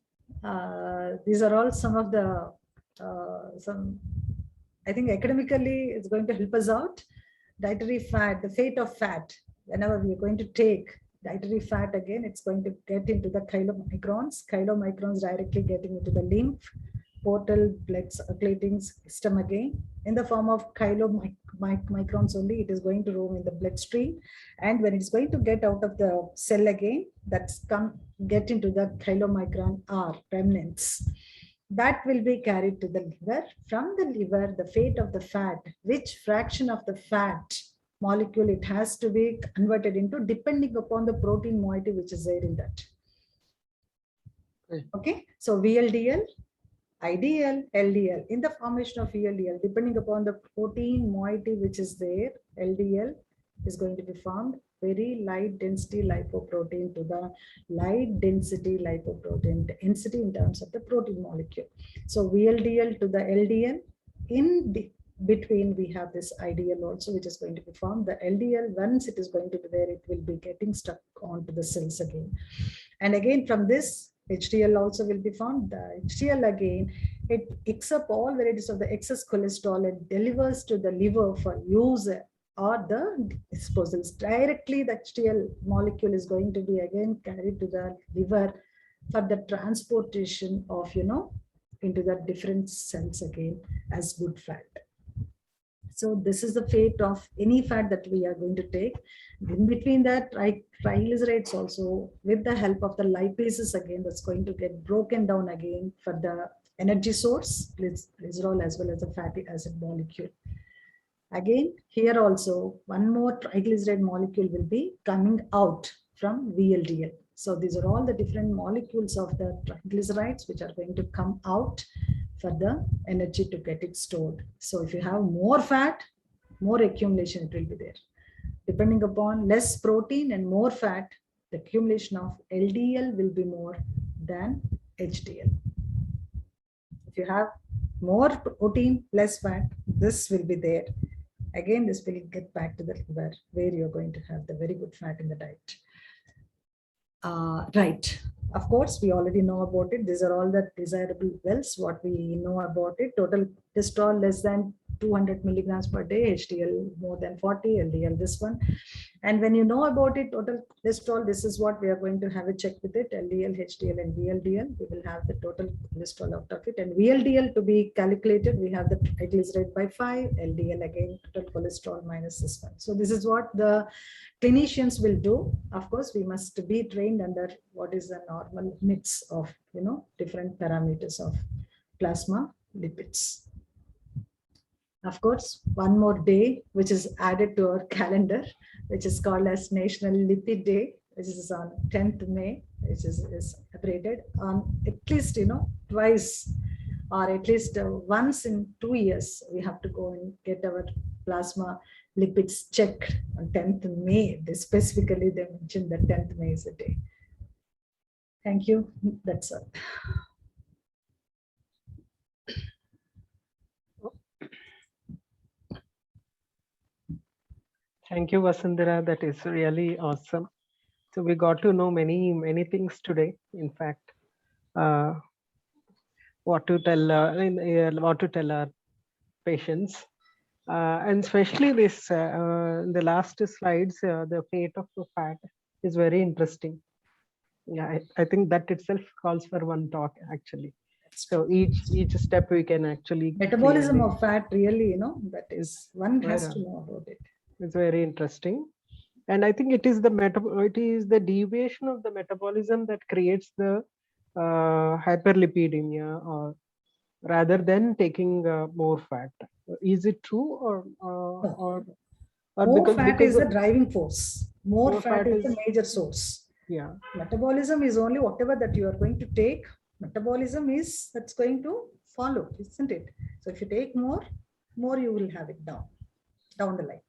These are all some of the I think academically it's going to help us out. Dietary fat, the fate of fat, whenever we are going to take dietary fat again, it's going to get into the chylomicrons directly getting into the lymph, portal blood circulating system again in the form of microns only. It is going to roam in the bloodstream, and when it's going to get out of the cell again, that's get into the chylomicron or remnants. That will be carried to the liver. From the liver, the fate of the fat, which fraction of the fat molecule it has to be converted into depending upon the protein moiety which is there in that. Okay, so VLDL, IDL, LDL. In the formation of VLDL, depending upon the protein moiety which is there, LDL is going to be formed. Very light density lipoprotein to the light density lipoprotein density in terms of the protein molecule. So VLDL to the LDL. In between we have this IDL also, which is going to be formed. The LDL, once it is going to be there, it will be getting stuck onto the cells again. And again from this, HDL also will be formed. The HDL again, it picks up all varieties of the excess cholesterol and delivers to the liver for use or the disposals. Directly the HDL molecule is going to be again carried to the liver for the transportation of, into the different cells again as good fat. So this is the fate of any fat that we are going to take. In between that, triglycerides also, with the help of the lipases again, that's going to get broken down again for the energy source, glycerol as well as the fatty acid molecule. Again, here also, one more triglyceride molecule will be coming out from VLDL. So these are all the different molecules of the triglycerides which are going to come out for the energy to get it stored. So if you have more fat, more accumulation it will be there. Depending upon less protein and more fat, the accumulation of LDL will be more than HDL. If you have more protein, less fat, this will be there. Again, this will get back to the liver where you're going to have the very good fat in the diet. Right. Of course, we already know about it. These are all the desirable wells, what we know about it. Total cholesterol less than 200 milligrams per day, HDL more than 40, LDL this one. And when you know about it, total cholesterol, this is what we are going to have a check with it, LDL, HDL and VLDL. We will have the total cholesterol out of it. And VLDL to be calculated, we have the triglyceride by 5, LDL again, total cholesterol minus this one. So this is what the clinicians will do. Of course, we must be trained under what is the normal limits of, different parameters of plasma lipids. Of course, one more day, which is added to our calendar, which is called as National Lipid Day, which is on 10th May, which is celebrated on at least, twice or at least once in 2 years. We have to go and get our plasma lipids checked on 10th May. Specifically, they mentioned that 10th May is a day. Thank you. That's all. Thank you, Vasundhara. That is really awesome. So we got to know many things today. In fact, what to tell our patients, and especially this the last slides, the fate of the fat is very interesting. Yeah, I think that itself calls for one talk actually. So each step we can actually metabolism of fat really, that is one has to know about it. It's very interesting, and I think it is the deviation of the metabolism that creates the hyperlipidemia, or rather than taking more fat. Is it true, or more because fat is the driving force? More fat is the major source. Yeah. Metabolism is only whatever that you are going to take. Metabolism is that's going to follow, isn't it? So if you take more you will have it down the line.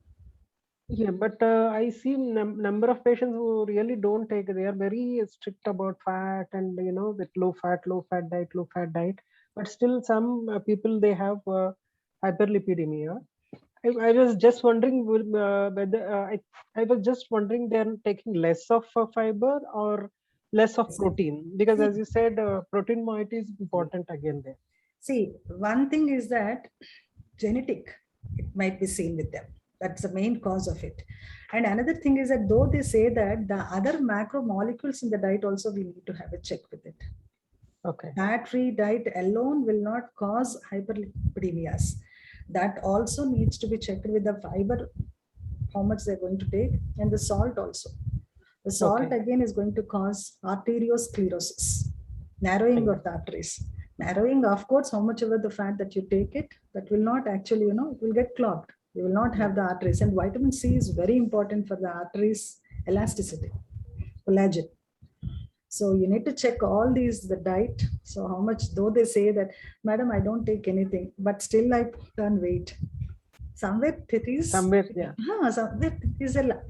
Yeah, but I see number of patients who really don't take. They are very strict about fat and with low fat diet. But still, some people they have hyperlipidemia. I was just wondering whether I was just wondering they're taking less of fiber or less of protein, because as you said, protein moiety is important again there. See, one thing is that genetic, it might be seen with them. That's the main cause of it. And another thing is that though they say that the other macromolecules in the diet also we need to have a check with it. Okay. Fat-free diet alone will not cause hyperlipidemias. That also needs to be checked with the fiber, how much they're going to take, and the salt also. The salt Okay. again is going to cause arteriosclerosis, narrowing of the arteries. Narrowing, of course, how much ever the fat that you take it, that will not actually, it will get clogged. You will not have the arteries. And vitamin C is very important for the arteries elasticity, collagen. So you need to check all these, the diet. So how much, though they say that, madam, I don't take anything, but still I put on weight. Somewhere it is, somewhere, yeah. Somewhere it is a lack,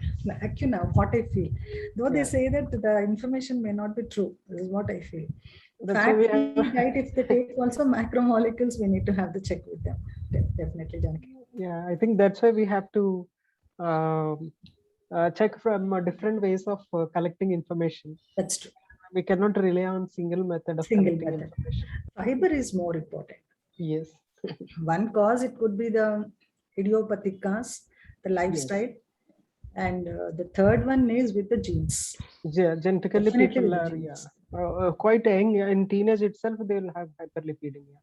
what I feel. Though they say that the information may not be true. This is what I feel. Fat-free diet, if they take also macromolecules, we need to have the check with them. Definitely, Janaki. Yeah, I think that's why we have to check from different ways of collecting information. That's true. We cannot rely on single method of collecting information. Fiber is more important. Yes. One cause, it could be the idiopathic cause, the lifestyle. Yes. And the third one is with the genes. Yeah, genetically people are quite young. In teenage itself, they will have hyperlipidemia.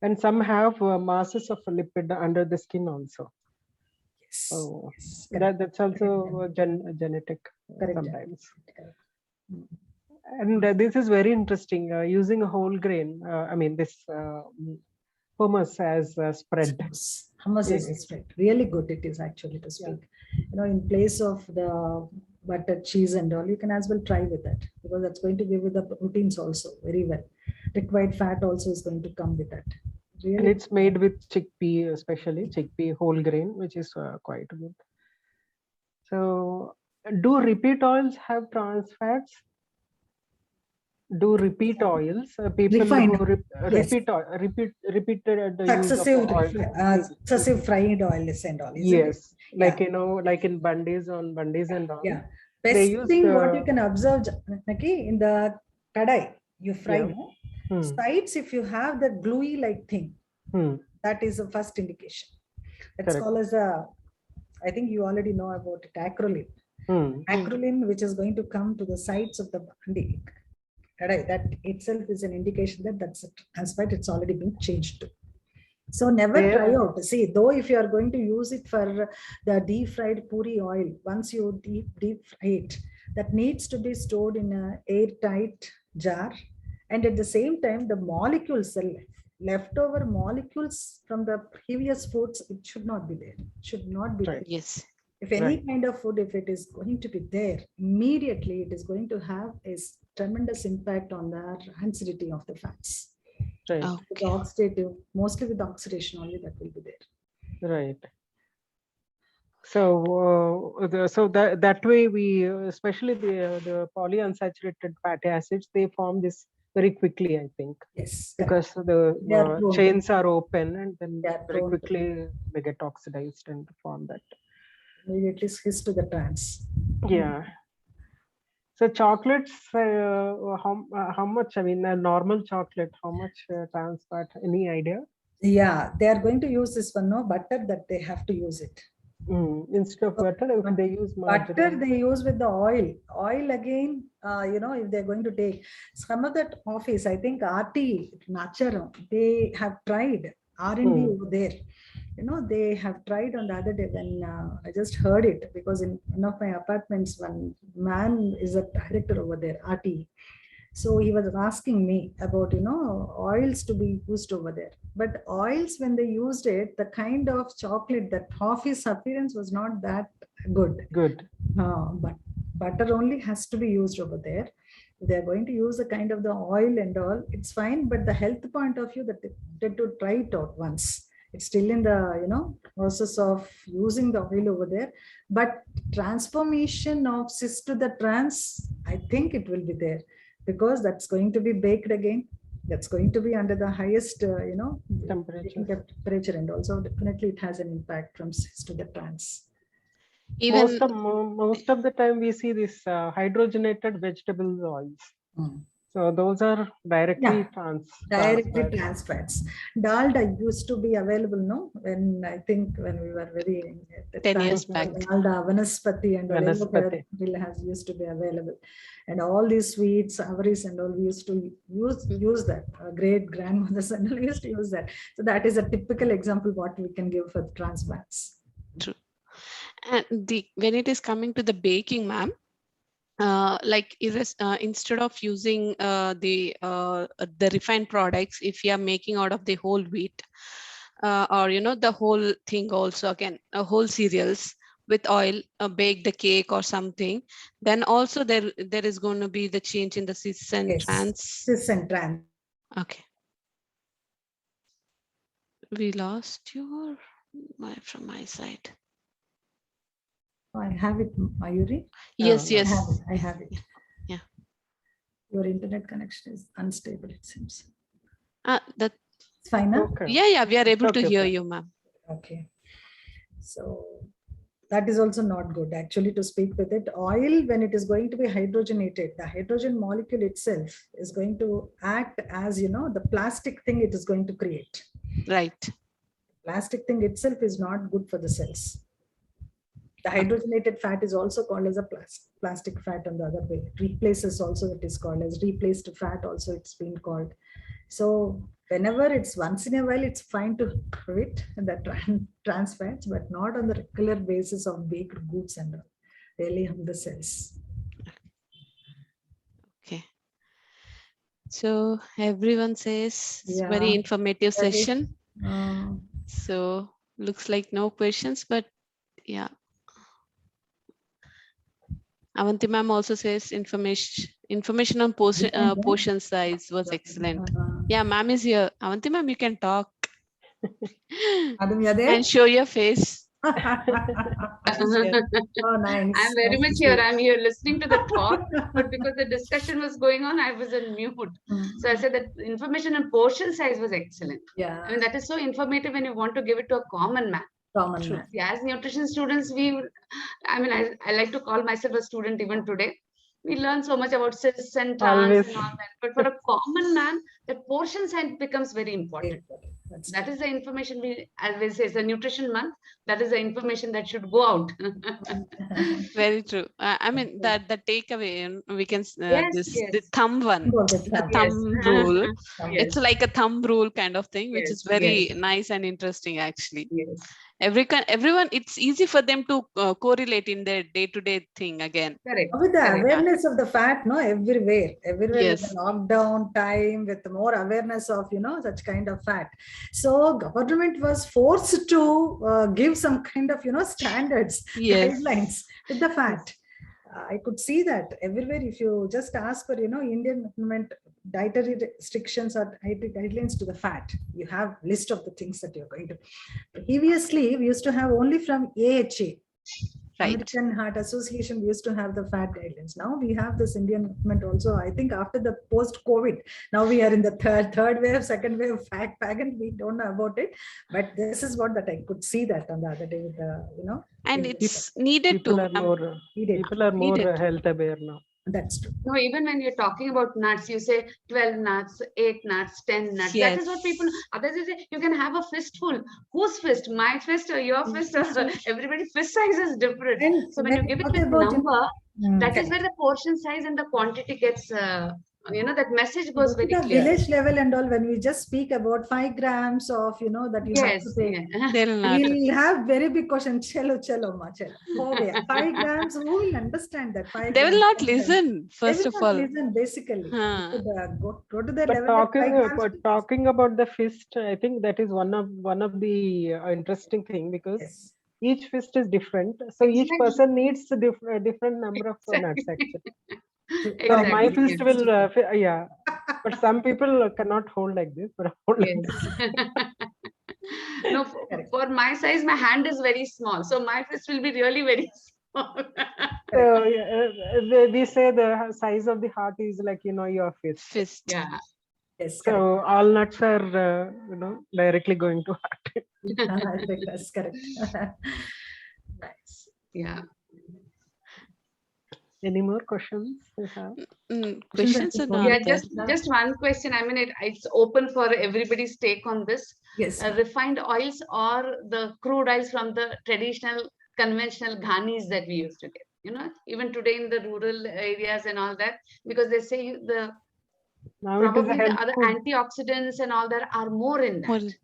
And some have masses of lipid under the skin also. Yes. So that's also genetic sometimes. And this is very interesting. Using a whole grain, I mean, this hummus as spread. Hummus as a spread. Really good it is actually to speak. In place of the butter, cheese and all, you can as well try with that, because that's going to give you the proteins also very well. Required fat also is going to come with that. Really. And it's made with chickpea, especially chickpea whole grain, which is quite good. So, do repeat oils have trans fats? Do repeat oils? People refined. Who repeated the successive use of oil. Successive fried oils and all. Yes, like like in Bundy's and all. Yeah. Best thing what you can observe, Naki, in the kadai you fry. Sides, if you have the gluey like thing, that is the first indication. That's called as I think you already know about it, acrolein. Acrolein, which is going to come to the sides of the bandi. That itself is an indication that that's a trans fat. It's already been changed to. So never try out. See, though if you are going to use it for the deep fried puri oil, once you deep fry it, that needs to be stored in an airtight jar. And at the same time, the molecules, the leftover molecules from the previous foods, it should not be there. It should not be there. Yes. If any kind of food, if it is going to be there, immediately it is going to have a tremendous impact on the rancidity of the fats. Right. Okay. The oxidative, mostly with oxidation only, that will be there. Right. So, so that way we, especially the polyunsaturated fatty acids, they form this very quickly, I think. Yes. Because the chains are open and then very quickly they get oxidized and form that. Immediately switch to the trans. Yeah. So chocolates, how much? I mean, a normal chocolate, how much trans fat? Any idea? Yeah, they are going to use this one, no butter, that they have to use it. Instead of butter, if they use margarine. Butter, they use with the oil. Oil again, if they're going to take some of that office, I think RT, Nacharam, they have tried R&D over there. They have tried on the other day when I just heard it, because in one of my apartments, one man is a director over there, RT. So he was asking me about, oils to be used over there. But oils, when they used it, the kind of chocolate, that office appearance was not that good. But butter only has to be used over there. If they're going to use the kind of the oil and all, it's fine. But the health point of view, that they had to try it out once. It's still in the process of using the oil over there. But transformation of cis to the trans, I think it will be there, because that's going to be baked again. That's going to be under the highest temperature, and also definitely it has an impact from cis to the trans. Even most of the time we see this hydrogenated vegetable oils. So those are directly Yeah. trans Directly fats. trans fats. Dalda used to be available, no? When I think when we were very young at the 10 time, years back. Dalda, Vanaspati and all Vanaspati. has used to be available. And all these sweets, savories and all, we used to use that. Our great grandmothers and all used to use that. So that is a typical example what we can give for trans fats. True. And when it is coming to the baking, ma'am, like instead of using the refined products, if you are making out of the whole wheat, or the whole thing, also again whole cereals with oil, bake the cake or something, then also there is going to be the change in the cis and trans. Cis and trans. Okay, we lost your from my side. I have it, Mayuri. Yes, no. yes. I have it. Yeah. Your internet connection is unstable, it seems. That. It's fine, huh? Okay. Yeah, we are able to Okay, hear okay. you, ma'am. Okay. So that is also not good actually to speak with it. Oil, when it is going to be hydrogenated, the hydrogen molecule itself is going to act as, the plastic thing it is going to create. Right. Plastic thing itself is not good for the cells. The hydrogenated fat is also called as a plastic fat on the other way. It replaces also, it is called as replaced fat also, it's been called. So whenever it's once in a while, it's fine to have it, the trans fats, but not on the regular basis of baked goods and really harm the cells. Okay. So everyone says it's very informative session. So looks like no questions, but yeah. Avanti ma'am also says information on portion size was excellent. Yeah, ma'am is here. Avanti ma'am, you can talk and show your face. Oh, nice. I'm very much here. I'm here listening to the talk, but because the discussion was going on, I was on mute. So I said that information and portion size was excellent. Yeah. I mean, that is so informative when you want to give it to a common man. Common man. Yeah, as nutrition students, I like to call myself a student even today. We learn so much about cis and trans and all that. But for a common man, the portion size becomes very important. That is the information we always say. It's a nutrition month. That is the information that should go out. Very true. I mean that the takeaway we can the thumb one, the thumb rule. It's like a thumb rule kind of thing, which is very nice and interesting actually. Everyone, it's easy for them to correlate in their day-to-day thing again. Correct. With the awareness of the fat, no, everywhere Yes. with the lockdown time, with more awareness of, such kind of fat. So government was forced to give some kind of, standards, guidelines with the fat. I could see that everywhere. If you just ask for, Indian government dietary restrictions or guidelines to the fat, you have list of the things that you're going to. Previously, we used to have only from AHA. Right. American Heart Association, we used to have the fat guidelines. Now we have this Indian government also. I think after the post-COVID, now we are in the third wave, second wave of fat pageant. We don't know about it, but this is what that I could see that on the other day with the, and it's needed people to. People are more health aware now. That's true. No, even when you're talking about nuts, you say 12 nuts, 8 nuts, 10 nuts. Yes. That is what people, others say, you can have a fistful. Whose fist? My fist or your fist? Everybody's fist size is different. And so when you give it with number, that is where the portion size and the quantity gets, that message goes very the clear. village level and all, when we just speak about 5 grams of, that you have to take, we'll have very big question. Chalo, ma, chalo. 5 grams, who will understand that? 5 They will grams, not listen, first of all. Listen, basically. Go to the but level. talking about the fist, I think that is one of the interesting thing, because each fist is different. So each person needs a different number of nuts actually. So my fist will, but some people cannot hold like this. But no, for my size, my hand is very small. So my fist will be really very small. We say the size of the heart is like, your fist. Yeah. Yes, so all nuts are, directly going to heart. That's correct. Nice. Yeah. Any more questions you have? Questions or not? Yeah, just one question. I mean, it's open for everybody's take on this. Yes. Refined oils or the crude oils from the traditional conventional ghanis that we used to get. You know, even today in the rural areas and all that, because they say the Now it is a probably the health other food. antioxidants and all that are more in that. Yes.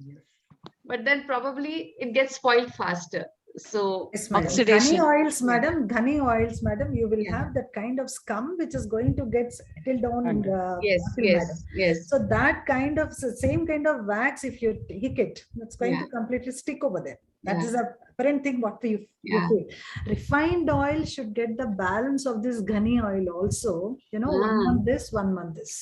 But then probably it gets spoiled faster. So Yes, madam. Oxidation. Ghani oils, madam. Ghani oils, madam. You will Yeah. have that kind of scum which is going to get settled down in the yes, bottle, madam. yes, yes. So that kind of same kind of wax, if you take it, it's going Yeah. to completely stick over there. That Yeah. is a apparent thing what you feel. Refined oil should get the balance of this ghani oil also. You know, 1 month this, 1 month this.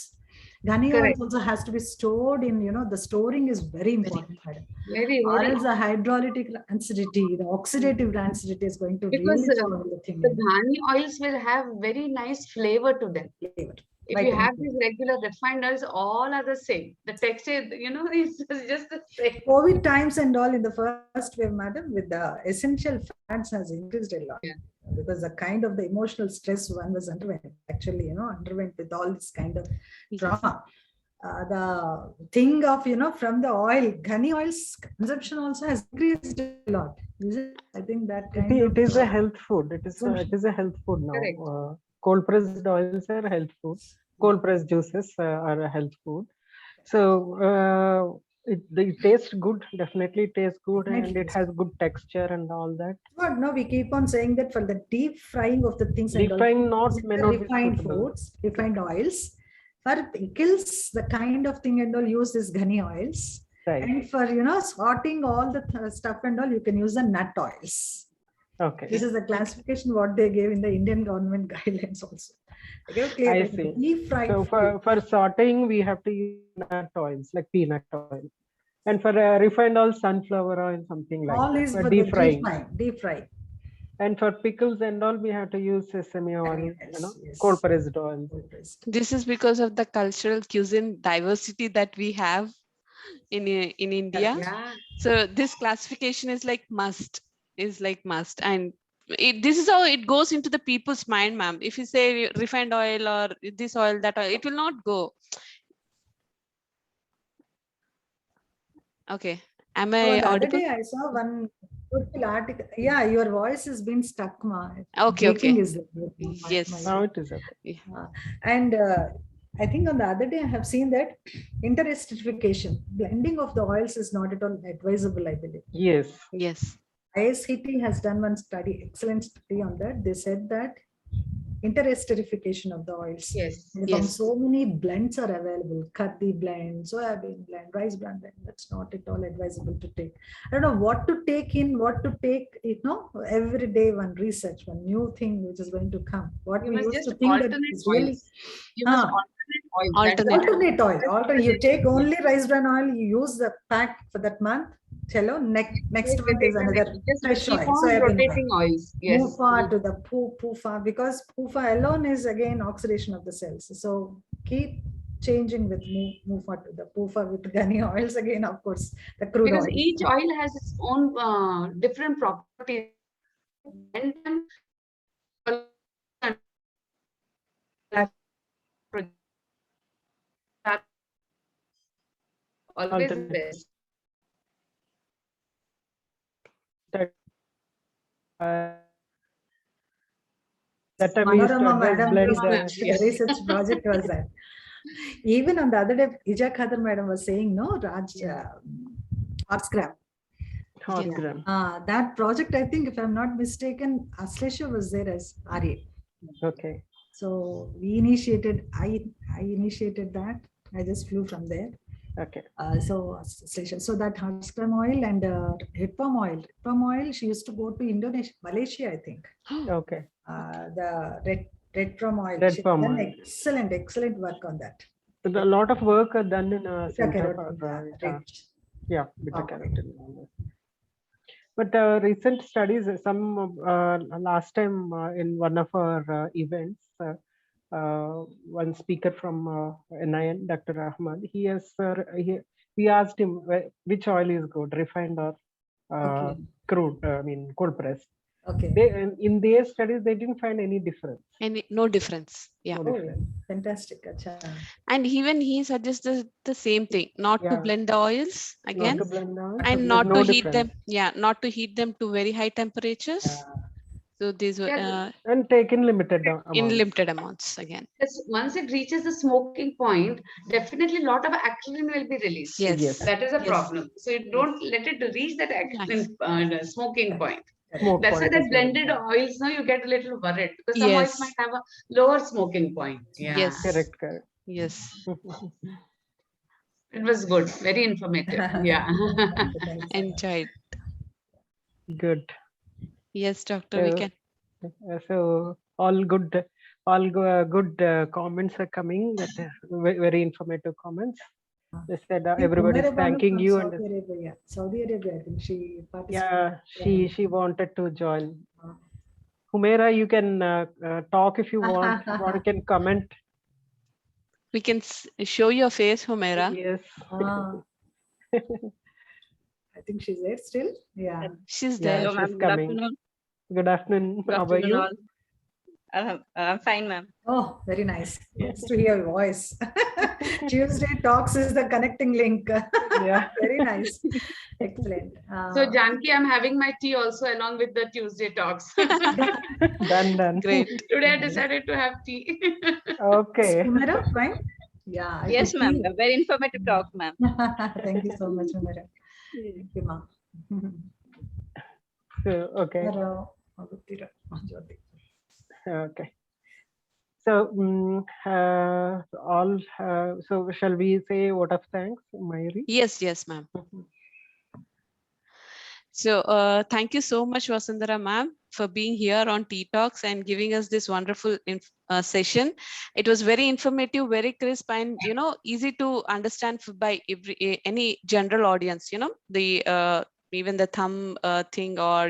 Ghani oil Correct. also has to be stored in, you know, the storing is very important, madam. Very, Or very. else the hydraulic rancidity, the oxidative rancidity is going to Because really spoil the thing. the ghani oils will have very nice flavor to them. Flavor. If you have these regular refined oils, all are the same. The texture, you know, is just the same. COVID times and all in the first wave, madam, with the essential fats has increased a lot. Yeah. Because the kind of the emotional stress one was underwent, actually, you know, underwent with all this kind of trauma. The thing of, you know, from the oil, ghani oils consumption also has increased a lot. Is it? I think that kind it is a health food. It is a health food now. Cold pressed oils are health food. Cold pressed juices are a health food. So it tastes good. Definitely tastes good, and it has good texture and all that. But no, we keep on saying that for the deep frying of the things, deep frying may not be refined suitable. foods, refined oils. For pickles, the kind of thing and all use is ghani oils. Right. And for, you know, sorting all the stuff and all, you can use the nut oils. Okay. This is the classification what they gave in the Indian government guidelines also. They gave clear, I see. deep fried So for sorting, we have to use nut oils like peanut oil. And for refined oil, sunflower oil, something like all that. is For for deep the frying. deep fry. And for pickles and all, we have to use sesame oil, you know, cold pressed oil. This is because of the cultural cuisine diversity that we have in India. Yeah. So this classification is like must, and this is how it goes into the people's mind, ma'am. If you say refined oil or this oil, that oil, it will not go. Okay. Am I the other audible? day I saw one beautiful article. Yeah, your voice has been stuck, ma. Okay, okay. Is Yes. Now it is okay. And I think on the other day I have seen that interestrification, blending of the oils is not at all advisable, I believe. Yes. Yes. ISCT has done one study, excellent study on that. They said that interesterification of the oils. Yes. Yes. So many blends are available: khadi blend, soybean blend, rice bran blend. That's not at all advisable to take. I don't know what to take in, what to take. You know, every day one research, one new thing which is going to come. What You we must used just to think that alternate is really. oils. You must Alternate. Alternate oil. You take only rice bran oil. You use the pack for that month. Hello, next month is another fresh keep oil. on rotating oils. Yes. PUFA to the PUFA, because PUFA alone is again oxidation of the cells. So keep changing with MUFA to the PUFA with ghani oils again, of course, the crude Because oil. each oil has its own different properties. And then always best. That time we used to Madam, blend research project was that. Even on the other day, Ija Khadar madam was saying, no, Raj, horse gram. That project, I think, if I'm not mistaken, Aslesha was there as RA. Okay. So we initiated, I initiated that. I just flew from there. Okay. So that horse gram oil and red palm oil, she used to go to Indonesia, Malaysia, I think. Okay. The red palm oil. Red palm oil. Excellent work on that. A lot of work are done in a center for beta carotene. But recent studies, some last time in one of our events, one speaker from NIN, Dr. Ahmad, we asked him which oil is good, refined or crude, cold pressed. Okay. In their studies, they didn't find any difference. No difference. Yeah. No Oh, difference. fantastic. Acha. And even he suggested the same thing, not to Yeah. blend the oils again, Not to blend oils, and there's not no to heat difference. them. Yeah, not to heat them to very high temperatures. Yeah. So these were Yeah, And take in limited in amounts. limited amounts again. yes, once it reaches the smoking point, definitely a lot of acrolein will be released. Yes. Yes. That is a Yes. problem. So you don't let it reach that acrolein smoking point. Smoke That's why point that is very blended important. oils, no, you get a little worried because some oils Yes. might have a lower smoking point. Yeah, Yes. Correct, correct. Yes. it was good, very informative. Yeah. Enjoyed. Good. Yes, doctor, we can. So all good comments are coming. That very informative comments. They said everybody is thanking you, and Saudi Arabia. Saudi Arabia, I think she participated. yeah, she wanted to join. Humaira, you can talk if you want, or you can comment. We can show your face, Humaira. Yes. I think she's there still. Yeah. She's Yeah, there. she's coming. Good afternoon. How are you? I'm fine, ma'am. Oh, very nice. Nice to hear your voice. Tuesday Talks is the connecting link. Yeah. Very nice. Excellent. So Janki, I'm having my tea also along with the Tuesday talks. Done. Great. Today I decided to have tea. Okay. Humera, fine? Yeah. I Yes, could ma'am. feel. A very informative talk, ma'am. Thank you so much, Humera. Thank you, ma'am. So, okay. Okay. So, so shall we say vote of thanks, Mayuri? Yes, ma'am. So thank you so much, Vasundhara ma'am, for being here on Tea Talks and giving us this wonderful session. It was very informative, very crisp, and easy to understand by any general audience. The even the thumb thing, or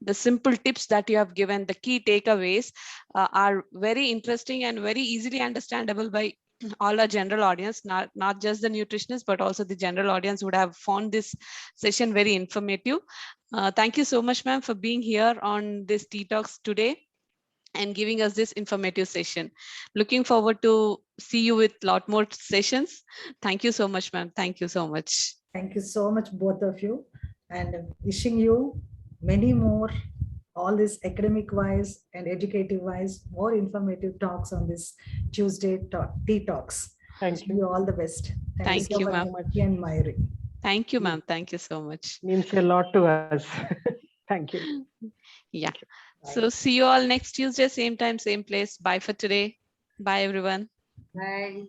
the simple tips that you have given, the key takeaways are very interesting and very easily understandable by all our general audience, not just the nutritionists, but also the general audience would have found this session very informative. Thank you so much, ma'am, for being here on this Tea Talks today and giving us this informative session. Looking forward to see you with a lot more sessions. Thank you so much, ma'am. Thank you so much. Thank you so much, both of you, and wishing you many more, all this academic wise and educative wise, more informative talks on this Tuesday Tea Talks. Thank you. You all the best. Thank you, ma'am. And Mayuri. Thank you, ma'am. Thank you so much. Means a lot to us. Thank you. Yeah. Thank you. So see you all next Tuesday, same time, same place. Bye for today. Bye, everyone. Bye.